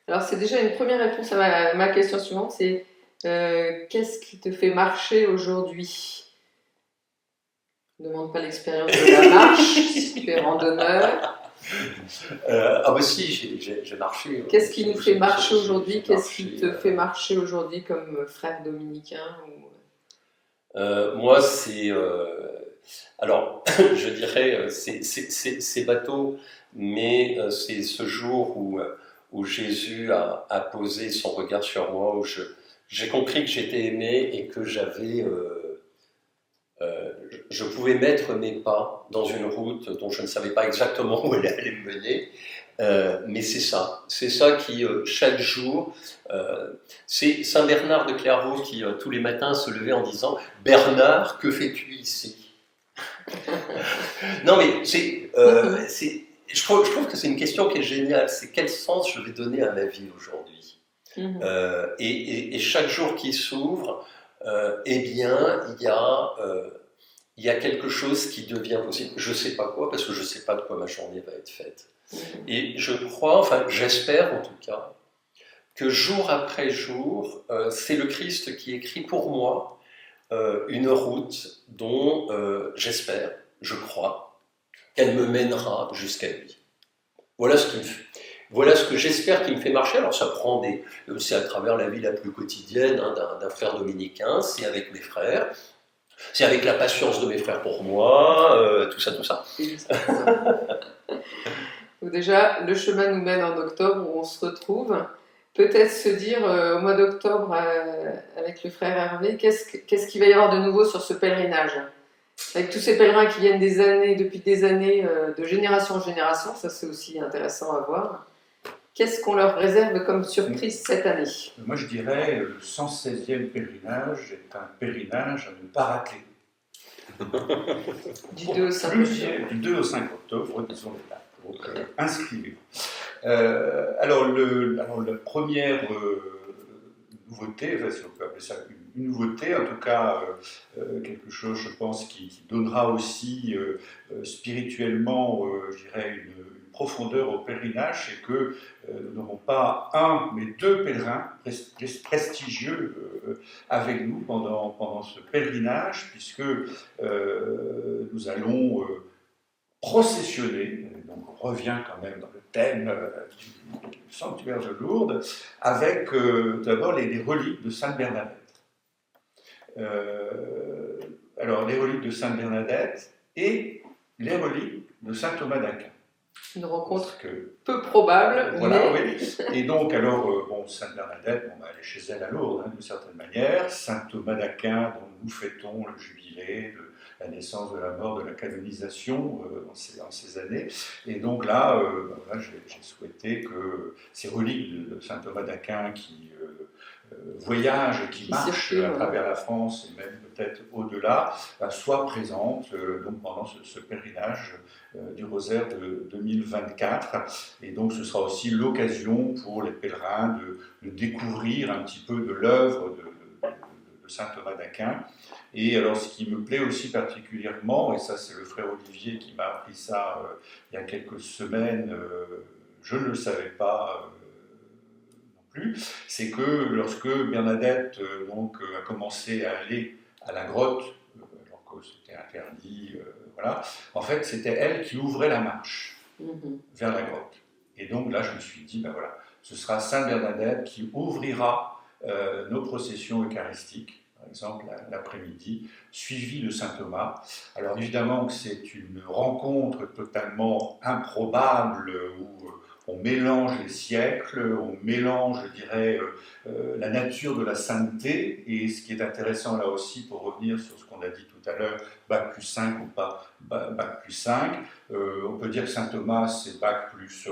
Alors c'est déjà une première réponse à ma question suivante, c'est qu'est-ce qui te fait marcher aujourd'hui? Ne demande pas l'expérience de la marche, si tu es randonneur. Si, j'ai marché. Qu'est-ce qui nous fait marcher aujourd'hui? Qu'est-ce qui te fait marcher aujourd'hui comme frère dominicain Moi, c'est... alors, je dirais, c'est bateau, mais c'est ce jour où Jésus a posé son regard sur moi, où j'ai compris que j'étais aimé et que je pouvais mettre mes pas dans une route dont je ne savais pas exactement où elle allait me mener, mais c'est ça qui, chaque jour, c'est Saint Bernard de Clairvaux qui, tous les matins, se levait en disant « Bernard, que fais-tu ici ?» Non, mais je trouve que c'est une question qui est géniale, c'est quel sens je vais donner à ma vie aujourd'hui. Et chaque jour qui s'ouvre, eh bien, il y a quelque chose qui devient possible. Je ne sais pas quoi, parce que je ne sais pas de quoi ma journée va être faite. Et je crois, j'espère en tout cas, que jour après jour, c'est le Christ qui écrit pour moi une route dont j'espère, je crois, qu'elle me mènera jusqu'à lui. Voilà ce que j'espère qui me fait marcher. Alors ça prend c'est à travers la vie la plus quotidienne d'un frère dominicain, c'est avec mes frères, c'est avec la patience de mes frères pour moi, tout ça. Donc déjà, le chemin nous mène en octobre où on se retrouve. Peut-être se dire au mois d'octobre avec le frère Hervé, qu'est-ce qu'il va y avoir de nouveau sur ce pèlerinage? Avec tous ces pèlerins qui viennent depuis des années, de génération en génération, ça c'est aussi intéressant à voir. Qu'est-ce qu'on leur réserve comme surprise cette année? Moi je dirais le 116e pèlerinage est un pèlerinage à ne pas rater. Du 2 au 5 octobre. Du 2 au 5 octobre, disons les dates. Donc inscrivez-vous. Alors la première nouveauté, si on peut appeler ça une nouveauté, en tout cas quelque chose, je pense, qui donnera aussi spirituellement, je dirais, une profondeur au pèlerinage, c'est que nous n'aurons pas un, mais deux pèlerins prestigieux avec nous pendant ce pèlerinage, puisque nous allons processionner, donc on revient quand même dans le thème du sanctuaire de Lourdes, avec d'abord les reliques de Sainte Bernadette. Alors les reliques de Sainte Bernadette et les reliques de Saint Thomas d'Aquin. Une rencontre peu probable. Voilà, mais... oui. Et donc, alors, Sainte Bernadette, elle est chez elle à Lourdes, d'une certaine manière. Saint Thomas d'Aquin, dont nous fêtons le jubilé de la naissance, de la mort, de la canonisation dans ces années. Et donc là, j'ai souhaité que ces reliques de Saint Thomas d'Aquin qui voyagent, qui marchent à travers la France et même peut-être au-delà, soient présentes donc pendant ce pèlerinage du Rosaire de 2024. Et donc ce sera aussi l'occasion pour les pèlerins de découvrir un petit peu de l'œuvre de saint Thomas d'Aquin. Et alors ce qui me plaît aussi particulièrement, et ça c'est le frère Olivier qui m'a appris ça il y a quelques semaines, je ne le savais pas non plus, c'est que lorsque Bernadette a commencé à aller à la grotte, alors que c'était interdit, voilà, en fait c'était elle qui ouvrait la marche vers la grotte. Et donc là je me suis dit, ben voilà, ce sera Sainte Bernadette qui ouvrira nos processions eucharistiques, par exemple l'après-midi, suivi de Saint Thomas. Alors évidemment que c'est une rencontre totalement improbable où on mélange les siècles, on mélange, je dirais, la nature de la sainteté, et ce qui est intéressant là aussi, pour revenir sur ce qu'on a dit tout à l'heure, Bac plus 5 ou pas Bac plus 5, on peut dire que Saint Thomas c'est Bac plus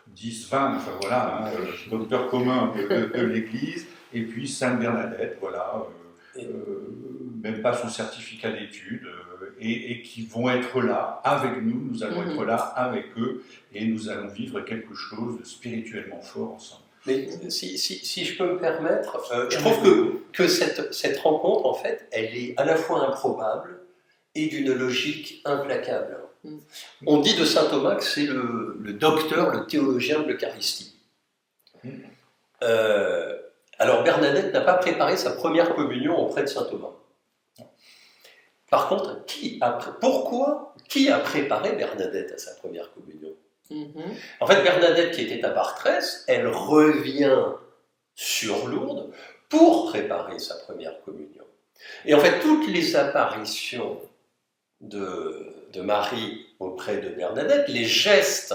10, 20, enfin voilà, docteur commun de l'Église, et puis Sainte Bernadette, voilà, même pas son certificat d'études, et qui vont être là avec nous, nous allons être là avec eux, et nous allons vivre quelque chose de spirituellement fort ensemble. Mais si je peux me permettre, je trouve que cette rencontre, en fait, elle est à la fois improbable et d'une logique implacable. On dit de saint Thomas que c'est le docteur, le théologien de l'Eucharistie. Alors Bernadette n'a pas préparé sa première communion auprès de saint Thomas. Par contre, qui a préparé Bernadette à sa première communion? En fait, Bernadette, qui était à Bartrès, elle revient sur Lourdes pour préparer sa première communion. Et en fait, toutes les apparitions de Marie auprès de Bernadette, les gestes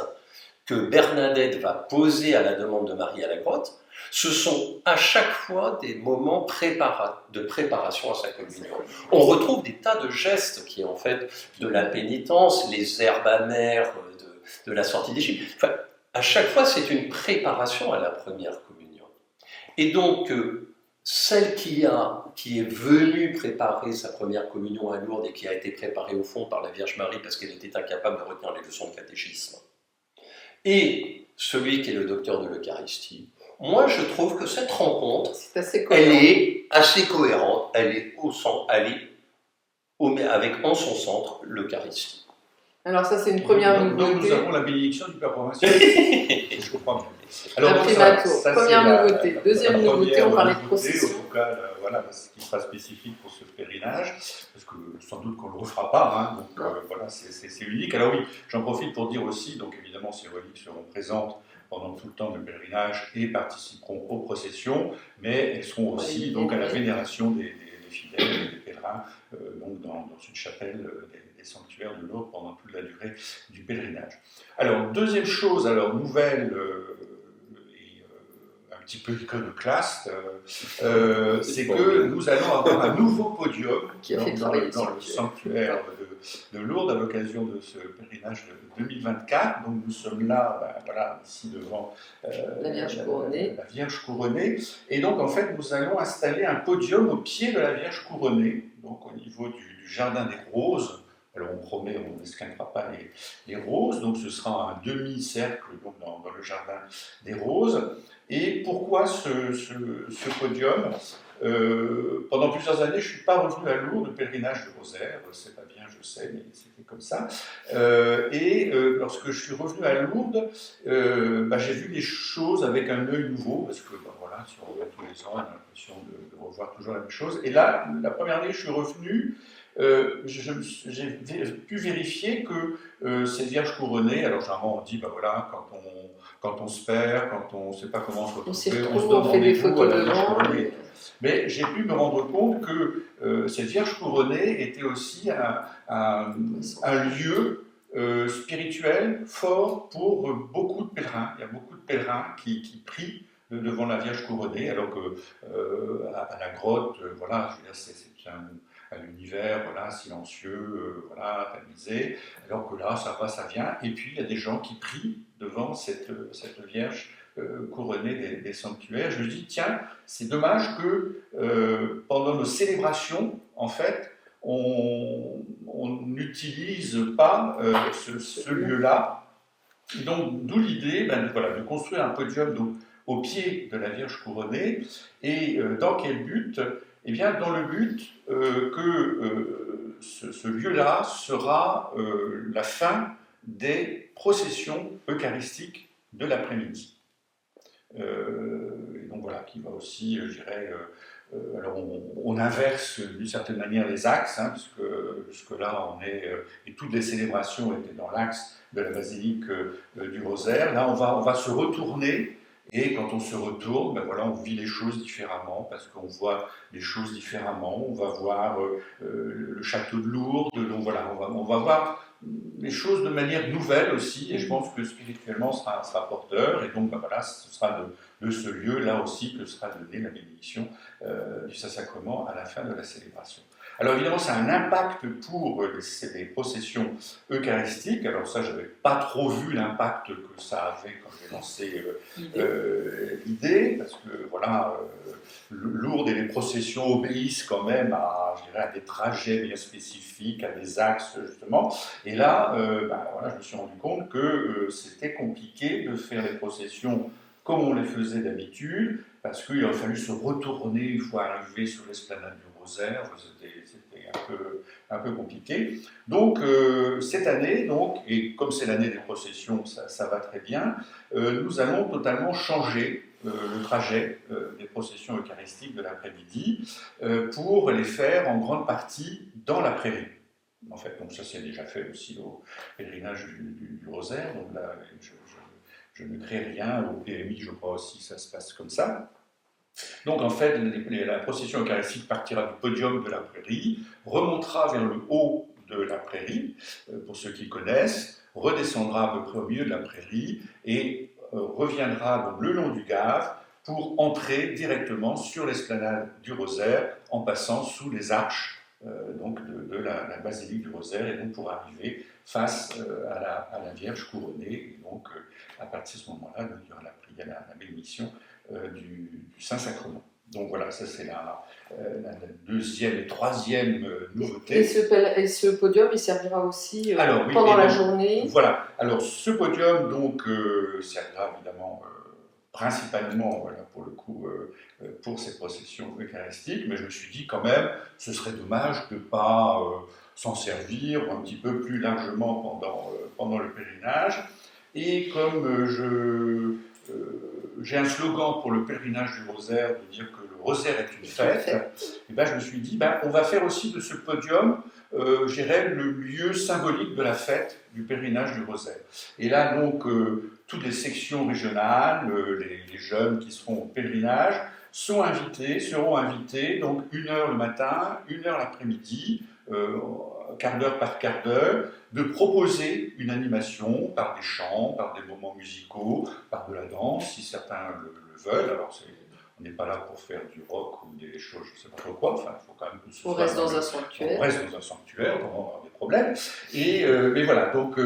que Bernadette va poser à la demande de Marie à la grotte, ce sont à chaque fois des moments de préparation à sa communion. On retrouve des tas de gestes qui est en fait de la pénitence, les herbes amères de la sortie d'Égypte. Enfin, à chaque fois, c'est une préparation à la première communion. Et donc, celle qui est venue préparer sa première communion à Lourdes et qui a été préparée au fond par la Vierge Marie parce qu'elle était incapable de retenir les leçons de catéchisme, et celui qui est le docteur de l'Eucharistie, moi je trouve que cette rencontre, elle est assez cohérente, elle est au centre, avec en son centre l'Eucharistie. Alors ça c'est une première nouveauté. Donc nous avons la bénédiction du Père provincial. Je comprends bien. Alors, donc, Imprimatur, ça, première c'est nouveauté. Deuxième la nouveauté, première on parlait de nouveauté, procession. En tout cas, voilà, ce qui sera spécifique pour ce pèlerinage, parce que sans doute qu'on ne le refera pas, hein, donc voilà, c'est unique. Alors oui, j'en profite pour dire aussi, donc évidemment, ces reliques seront présentes pendant tout le temps du pèlerinage et participeront aux processions, mais elles seront aussi donc à la vénération des fidèles et des pèlerins, donc dans une chapelle des sanctuaires de Lourdes pendant toute la durée du pèlerinage. Alors, deuxième chose, alors nouvelle et un petit peu iconoclaste, c'est que nous allons avoir un nouveau podium Qui a fait dans travailler le sanctuaire de Lourdes à l'occasion de ce pèlerinage de 2024. Donc nous sommes là, voilà, ici devant La Vierge couronnée. la Vierge couronnée. Et donc en fait, nous allons installer un podium au pied de la Vierge couronnée, donc au niveau du jardin des roses. Alors on promet, on n'esquintera pas les roses, donc ce sera un demi-cercle donc dans le jardin des roses. Et pourquoi ce podium pendant plusieurs années, je ne suis pas revenu à Lourdes, le pèlerinage de Rosaire, c'est pas bien, je sais, mais c'était comme ça. Lorsque je suis revenu à Lourdes, j'ai vu les choses avec un œil nouveau, parce que voilà, si on revient tous les ans, on a l'impression de revoir toujours la même chose. Et là, la première année, je suis revenu. J'ai pu vérifier que cette Vierge couronnée, alors généralement on dit, voilà, quand on se perd, quand on ne sait pas comment se retrouver, on se donne on fait des rendez-vous photos à la Vierge devant. couronnée. Mais j'ai pu me rendre compte que cette Vierge couronnée était aussi un lieu spirituel fort pour beaucoup de pèlerins. Il y a beaucoup de pèlerins qui prient devant la Vierge couronnée, alors que à la grotte, voilà, je veux dire, c'est un univers voilà, silencieux, voilà, tamisé, alors que là, ça va, ça vient. Et puis, il y a des gens qui prient devant cette Vierge couronnée des sanctuaires. Je me dis, tiens, c'est dommage que pendant nos célébrations, en fait, on n'utilise pas ce lieu-là. Donc, d'où l'idée voilà, de construire un podium donc, au pied de la Vierge couronnée. Et dans quel but ? Eh bien, dans le but que ce lieu-là sera la fin des processions eucharistiques de l'après-midi. Et donc voilà, qui va aussi, je dirais, alors on inverse d'une certaine manière les axes, hein, puisque jusque-là, et toutes les célébrations étaient dans l'axe de la basilique du Rosaire. Là, on va se retourner. Et quand on se retourne, voilà, on vit les choses différemment, parce qu'on voit les choses différemment. On va voir le château de Lourdes, donc voilà, on va voir les choses de manière nouvelle aussi, et je pense que spirituellement, ça sera porteur. Et donc, voilà, ce sera de ce lieu-là aussi que sera donnée la bénédiction du Saint-Sacrement à la fin de la célébration. Alors évidemment, ça a un impact pour les processions eucharistiques. Alors ça, je n'avais pas trop vu l'impact que ça avait quand j'ai lancé l'idée, parce que voilà, Lourdes et les processions obéissent quand même à des trajets bien spécifiques, à des axes justement. Et là, voilà, je me suis rendu compte que c'était compliqué de faire les processions comme on les faisait d'habitude, parce qu'il a fallu se retourner une fois arrivé sur l'esplanade du Rosaire. C'était un peu compliqué. Donc, cette année, et comme c'est l'année des processions, ça va très bien, nous allons totalement changer le trajet des processions eucharistiques de l'après-midi pour les faire en grande partie dans la prairie. En fait, donc ça c'est déjà fait aussi au pèlerinage du Rosaire. Donc là, je ne crée rien. Au PMI, je crois aussi, ça se passe comme ça. Donc en fait, la procession eucharistique partira du podium de la prairie, remontera vers le haut de la prairie, pour ceux qui connaissent, redescendra à peu près au milieu de la prairie et reviendra donc le long du Gave pour entrer directement sur l'esplanade du Rosaire en passant sous les arches donc de la basilique du Rosaire, et donc pour arriver face à la Vierge couronnée. Et donc à partir de ce moment-là, il y aura la bénédiction du Saint-Sacrement. Donc voilà, ça c'est la deuxième et troisième nouveauté. Et ce podium, il servira aussi pendant la journée. Voilà, alors ce podium donc servira évidemment principalement, voilà, pour le coup, pour ces processions eucharistiques, mais je me suis dit quand même, ce serait dommage de ne pas s'en servir un petit peu plus largement pendant le pèlerinage. Et comme j'ai un slogan pour le pèlerinage du Rosaire, de dire que le Rosaire est une fête. Et ben, je me suis dit, on va faire aussi de ce podium, je dirais, le lieu symbolique de la fête du pèlerinage du Rosaire. Et là, donc, toutes les sections régionales, les jeunes qui seront au pèlerinage, seront invités, donc 1 heure le matin, 1 heure l'après-midi, quart d'heure par quart d'heure, de proposer une animation par des chants, par des moments musicaux, par de la danse, si certains le veulent. Alors, on n'est pas là pour faire du rock ou des choses, je ne sais pas trop quoi, enfin, il faut quand même que ce soit... On reste dans un sanctuaire. On reste dans un sanctuaire, on va avoir des problèmes. Mais voilà, donc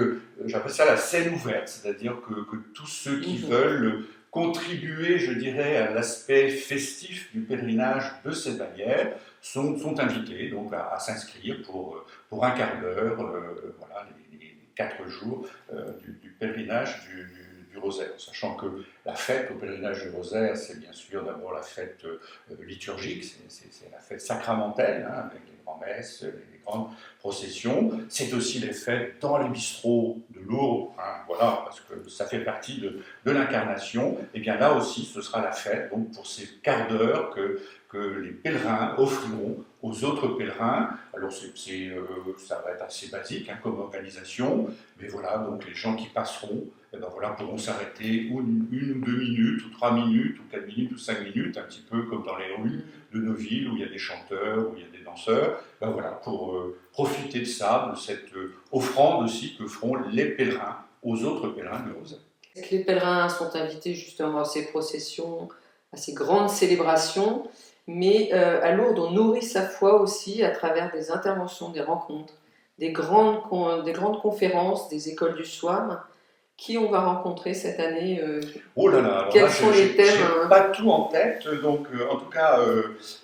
j'appelle ça la scène ouverte, c'est-à-dire que tous ceux qui veulent contribuer, je dirais, à l'aspect festif du pèlerinage de cette bannière sont invités donc à s'inscrire pour un quart d'heure, voilà, les 4 jours du pèlerinage du Rosaire, sachant que la fête au pèlerinage du Rosaire, c'est bien sûr d'abord la fête liturgique, c'est la fête sacramentelle, hein, avec les grands-messes, les grandes processions. C'est aussi les fêtes dans les bistrots de Lourdes, hein, voilà, parce que ça fait partie de l'incarnation. Et bien là aussi, ce sera la fête, donc pour ces quarts d'heure que les pèlerins offriront aux autres pèlerins. Alors ça va être assez basique hein, comme organisation, mais voilà, donc les gens qui passeront, eh ben voilà, pourront s'arrêter une ou 2 minutes, ou 3 minutes, ou 4 minutes, ou 5 minutes, un petit peu comme dans les rues de nos villes où il y a des chanteurs, où il y a des danseurs, ben voilà, pour profiter de ça, de cette offrande aussi que feront les pèlerins aux autres pèlerins du Rosaire. Est-ce que les pèlerins sont invités justement à ces processions, à ces grandes célébrations, mais à Lourdes, on nourrit sa foi aussi à travers des interventions, des rencontres, des grandes conférences, des écoles du soir. Qui on va rencontrer cette année Oh là là, quels sont les thèmes Je n'ai pas tout en tête, donc en tout cas,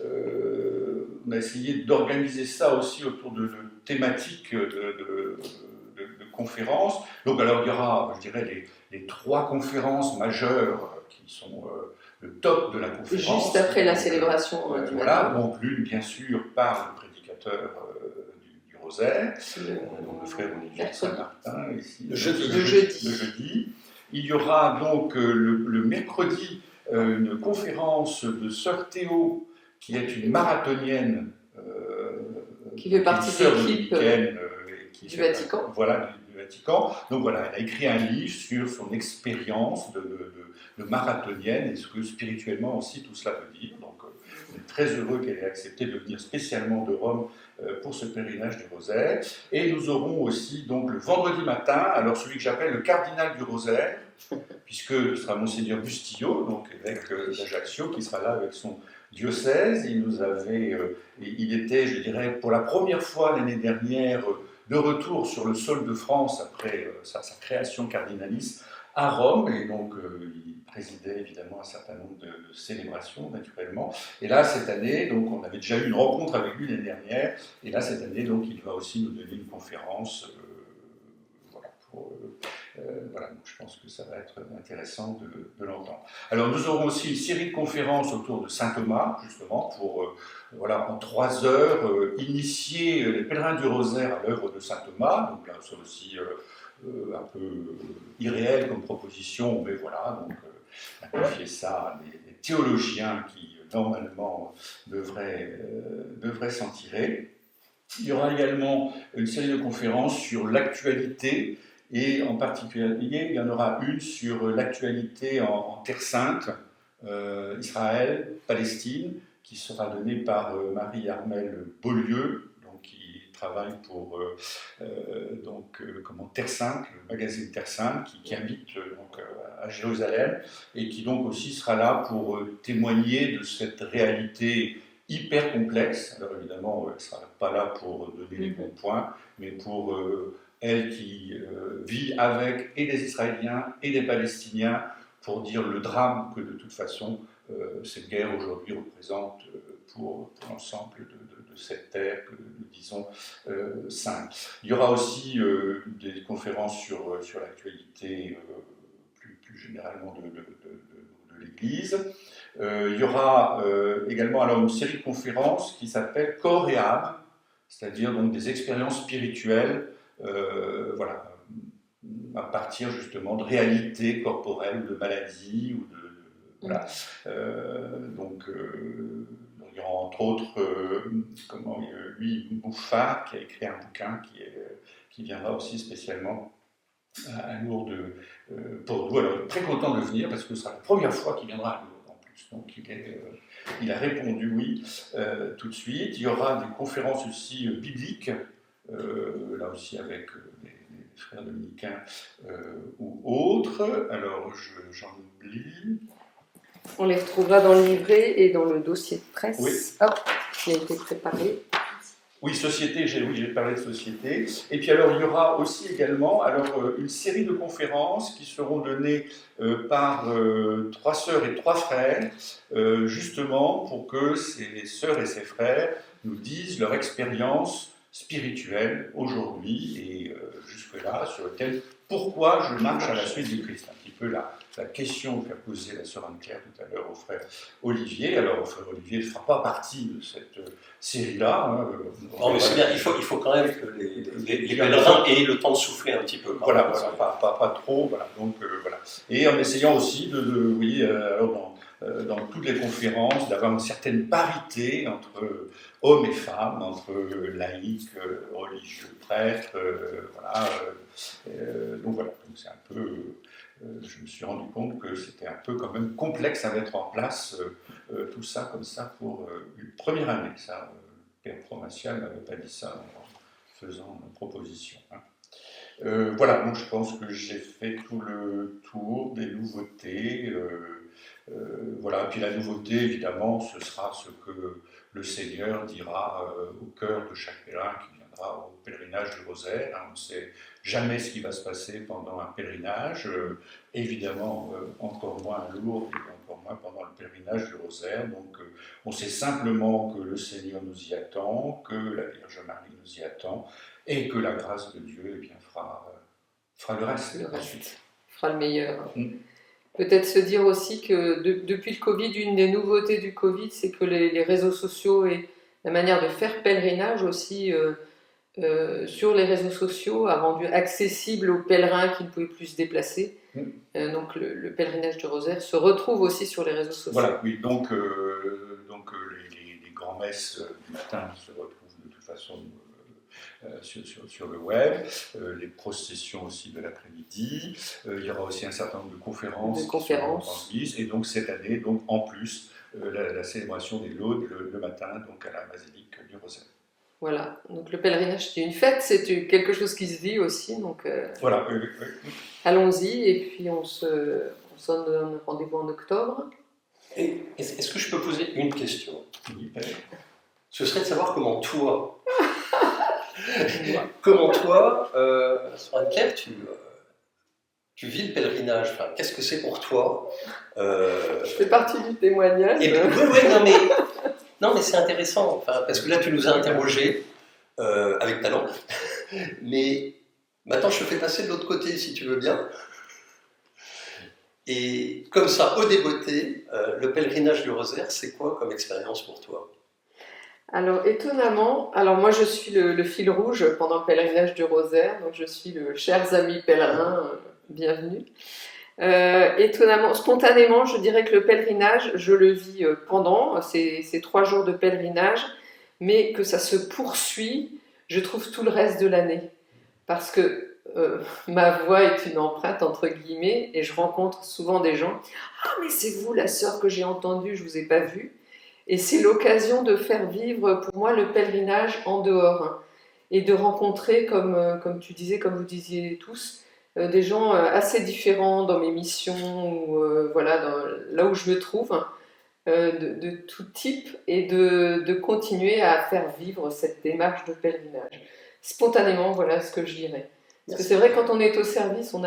on a essayé d'organiser ça aussi autour de thématiques de conférences. Donc alors il y aura, je dirais, les 3 conférences majeures qui sont le top de la conférence. Juste après la célébration du voilà, matin. donc l'une bien sûr par le prédicateur du Rosaire, donc le frère Olivier de Saint-Martin, ici, le jeudi. Il y aura donc le mercredi une conférence de sœur Théo, qui est une marathonienne, qui fait partie de l'équipe du Vatican. Voilà, du Vatican. Donc voilà, elle a écrit un livre sur son expérience de marathonienne et ce que spirituellement aussi tout cela veut dire. Donc on est très heureux qu'elle ait accepté de venir spécialement de Rome pour ce pèlerinage du Rosaire. Et nous aurons aussi donc le vendredi matin, alors celui que j'appelle le cardinal du Rosaire, puisque ce sera Monseigneur Bustillo, donc évêque d'Ajaccio, qui sera là avec son diocèse. Il était, je dirais, pour la première fois l'année dernière, de retour sur le sol de France après sa création cardinalice à Rome, et donc il présidait évidemment un certain nombre de célébrations naturellement. Et là cette année, donc on avait déjà eu une rencontre avec lui l'année dernière, et là cette année donc il va aussi nous donner une conférence. Voilà, donc je pense que ça va être intéressant de l'entendre. Alors nous aurons aussi une série de conférences autour de Saint Thomas, justement, pour, voilà, en 3 heures, initier les pèlerins du Rosaire à l'œuvre de Saint Thomas. Donc là, c'est aussi un peu irréel comme proposition, mais voilà, donc on a confié ça à des théologiens qui, normalement, devraient s'en tirer. Il y aura également une série de conférences sur l'actualité. Et en particulier, il y en aura une sur l'actualité en Terre Sainte, Israël, Palestine, qui sera donnée par Marie-Armelle Beaulieu, donc, qui travaille pour Terre Sainte, le magazine Terre Sainte, qui habite donc, à Jérusalem, et qui donc aussi sera là pour témoigner de cette réalité hyper complexe. Alors évidemment, elle ne sera pas là pour donner les bons points, mais pour... elle qui vit avec et des Israéliens et des Palestiniens pour dire le drame que de toute façon cette guerre aujourd'hui représente pour l'ensemble de cette terre que nous disons sainte. Il y aura aussi des conférences sur l'actualité plus généralement de l'Église. Il y aura également alors une série de conférences qui s'appelle Corps et âme, c'est-à-dire donc des expériences spirituelles. Voilà, à partir justement de réalités corporelles, de maladies ou de voilà. Il y aura entre autres lui Bouffard qui a écrit un bouquin qui viendra aussi spécialement à Lourdes pour nous. Alors très content de venir parce que ce sera la première fois qu'il viendra à Lourdes en plus. Donc il a répondu oui tout de suite. Il y aura des conférences aussi bibliques, là aussi avec les frères dominicains ou autres. Alors j'en oublie. On les retrouvera dans le livret et dans le dossier de presse. Oui. Hop, qui a été préparé. Oui, société, j'ai parlé de société. Et puis alors, il y aura aussi également une série de conférences qui seront données par 3 sœurs et 3 frères, justement pour que ces sœurs et ces frères nous disent leur expérience spirituelle aujourd'hui et jusque-là sur le thème « Pourquoi je marche à la suite du Christ ?» Un petit peu la question qu'a posée la sœur Anne-Claire tout à l'heure au frère Olivier. Alors, le frère Olivier ne fera pas partie de cette série-là. Hein. Non, mais c'est bien, il faut quand même que les pèlerins aient le temps de souffler un petit peu. Voilà, pas trop. Voilà. Donc, voilà. Et en essayant aussi dans toutes les conférences, d'avoir une certaine parité entre hommes et femmes, entre laïcs, religieux, prêtres, voilà. Donc voilà, donc c'est un peu... je me suis rendu compte que c'était un peu quand même complexe à mettre en place tout ça comme ça pour une première année. Ça, Père Provincial n'avait pas dit ça en faisant une proposition. Hein. Voilà, donc je pense que j'ai fait tout le tour des nouveautés. Voilà, et puis la nouveauté, évidemment, ce sera ce que le Seigneur dira au cœur de chaque pèlerin qui viendra au pèlerinage du Rosaire. Hein. On ne sait jamais ce qui va se passer pendant un pèlerinage, évidemment encore moins à Lourdes et encore moins pendant le pèlerinage du Rosaire. Donc on sait simplement que le Seigneur nous y attend, que la Vierge Marie nous y attend et que la grâce de Dieu eh bien, fera le reste. Fera le meilleur. Peut-être se dire aussi que depuis le Covid, une des nouveautés du Covid, c'est que les réseaux sociaux et la manière de faire pèlerinage aussi sur les réseaux sociaux a rendu accessible aux pèlerins qui ne pouvaient plus se déplacer. Donc le pèlerinage du Rosaire se retrouve aussi sur les réseaux sociaux. Voilà, oui, donc les grands-messes du matin se retrouvent de toute façon sur le web, les processions aussi de l'après-midi, il y aura aussi un certain nombre de conférences qui seront transmises, et donc cette année, donc, en plus, la célébration des laudes le matin donc à la basilique du Rosaire. Voilà, donc le pèlerinage c'est une fête, c'est quelque chose qui se vit aussi, donc voilà, allons-y, et puis on se donne rendez-vous en octobre. Et est-ce que je peux poser une question? Oui, ce serait de savoir comment toi, Anne-Claire, tu vis le pèlerinage. Enfin, qu'est-ce que c'est pour toi Je fais partie du témoignage. Oui, non, mais c'est intéressant, enfin, parce que là, tu nous as interrogés avec talent. Mais maintenant, je te fais passer de l'autre côté, si tu veux bien. Et comme ça, au débeauté, le pèlerinage du Rosaire, c'est quoi comme expérience pour toi? Alors étonnamment, moi je suis le fil rouge pendant le pèlerinage du Rosaire, donc je suis le chers amis pèlerins, bienvenue. Étonnamment, spontanément, je dirais que le pèlerinage, je le vis pendant ces 3 jours de pèlerinage, mais que ça se poursuit, je trouve, tout le reste de l'année. Parce que ma voix est une empreinte, entre guillemets, et je rencontre souvent des gens « Ah, mais c'est vous la sœur que j'ai entendue, je ne vous ai pas vue ». Et c'est l'occasion de faire vivre pour moi le pèlerinage en dehors, hein, et de rencontrer, comme tu disais, comme vous disiez tous, des gens assez différents dans mes missions, ou voilà, là où je me trouve, de tout type, et de continuer à faire vivre cette démarche de pèlerinage. Spontanément, voilà ce que je dirais. Parce que c'est vrai, quand on est au service, on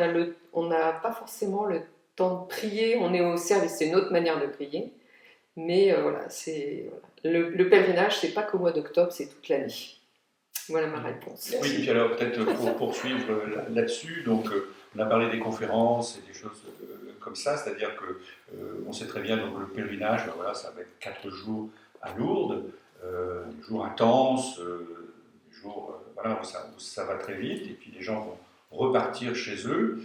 n'a pas forcément le temps de prier, on est au service, c'est une autre manière de prier. Mais voilà, le pèlerinage, c'est pas qu'au mois d'octobre, c'est toute l'année. Voilà ma réponse. Oui, et puis alors peut-être pour poursuivre là-dessus, donc on a parlé des conférences et des choses comme ça, c'est-à-dire que on sait très bien donc le pèlerinage, ben voilà, ça va être 4 jours à Lourdes, des jours intenses, des jours voilà, où ça va très vite, et puis les gens repartir chez eux.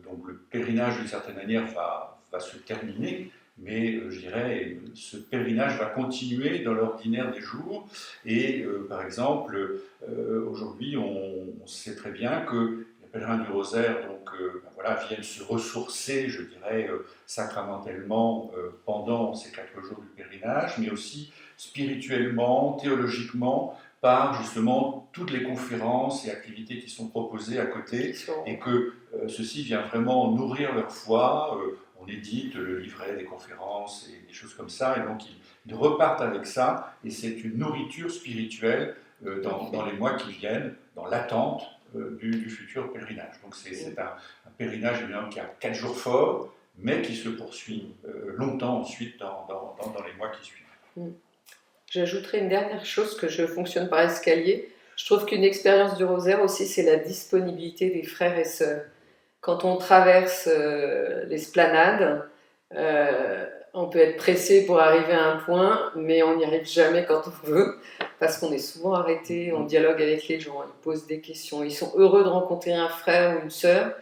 Donc le pèlerinage, d'une certaine manière, va se terminer, mais je dirais, ce pèlerinage va continuer dans l'ordinaire des jours. Et par exemple, aujourd'hui, on sait très bien que les pèlerins du Rosaire viennent se ressourcer, je dirais, sacramentellement pendant ces 4 jours du pèlerinage, mais aussi spirituellement, théologiquement, par justement toutes les conférences et activités qui sont proposées à côté, et que ceci vient vraiment nourrir leur foi. On édite le livret des conférences et des choses comme ça, et donc ils repartent avec ça, et c'est une nourriture spirituelle dans les mois qui viennent, dans l'attente du futur pèlerinage. Donc c'est un pèlerinage évidemment qui a 4 jours forts, mais qui se poursuit longtemps ensuite dans les mois qui suivent. J'ajouterai une dernière chose, que je fonctionne par escalier. Je trouve qu'une expérience du rosaire aussi, c'est la disponibilité des frères et sœurs. Quand on traverse l'esplanade, on peut être pressé pour arriver à un point, mais on n'y arrive jamais quand on veut, parce qu'on est souvent arrêté, on dialogue avec les gens, ils posent des questions. Ils sont heureux de rencontrer un frère ou une sœur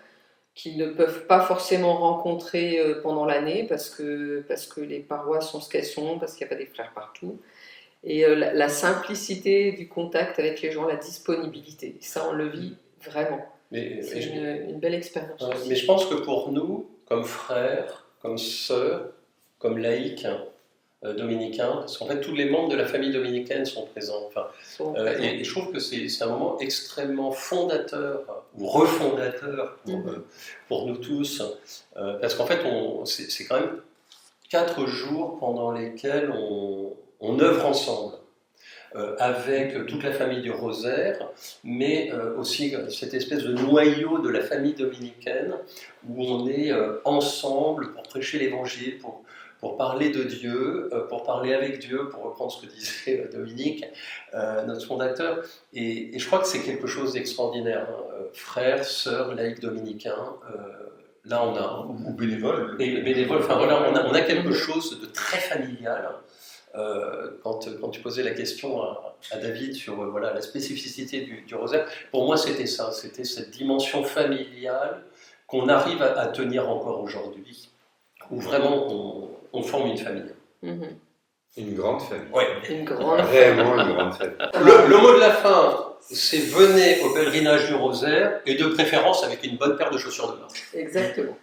qu'ils ne peuvent pas forcément rencontrer pendant l'année, parce que les paroisses sont ce qu'elles sont, parce qu'il n'y a pas des frères partout. Et la simplicité du contact avec les gens, la disponibilité, ça on le vit vraiment. C'est une belle expérience. Mais je pense que pour nous, comme frères, comme sœurs, comme laïcs dominicains, parce qu'en fait tous les membres de la famille dominicaine sont présents. Et je trouve que c'est un moment extrêmement fondateur ou refondateur pour nous tous, parce qu'en fait c'est quand même 4 jours pendant lesquels on œuvre ensemble, avec toute la famille du Rosaire, mais aussi cette espèce de noyau de la famille dominicaine, où on est ensemble pour prêcher l'Évangile, pour parler de Dieu, pour parler avec Dieu, pour reprendre ce que disait Dominique, notre fondateur. Et je crois que c'est quelque chose d'extraordinaire. Frères, sœurs, laïcs dominicains, là on a... Ou bénévoles. Et bénévoles, on a quelque chose de très familial. Quand tu posais la question à David sur la spécificité du rosaire, pour moi c'était ça, c'était cette dimension familiale qu'on arrive à tenir encore aujourd'hui, où vraiment on forme une famille. Une grande famille. Ouais. Vraiment une grande famille. Le mot de la fin, c'est venez au pèlerinage du rosaire, et de préférence avec une bonne paire de chaussures de marche. Exactement.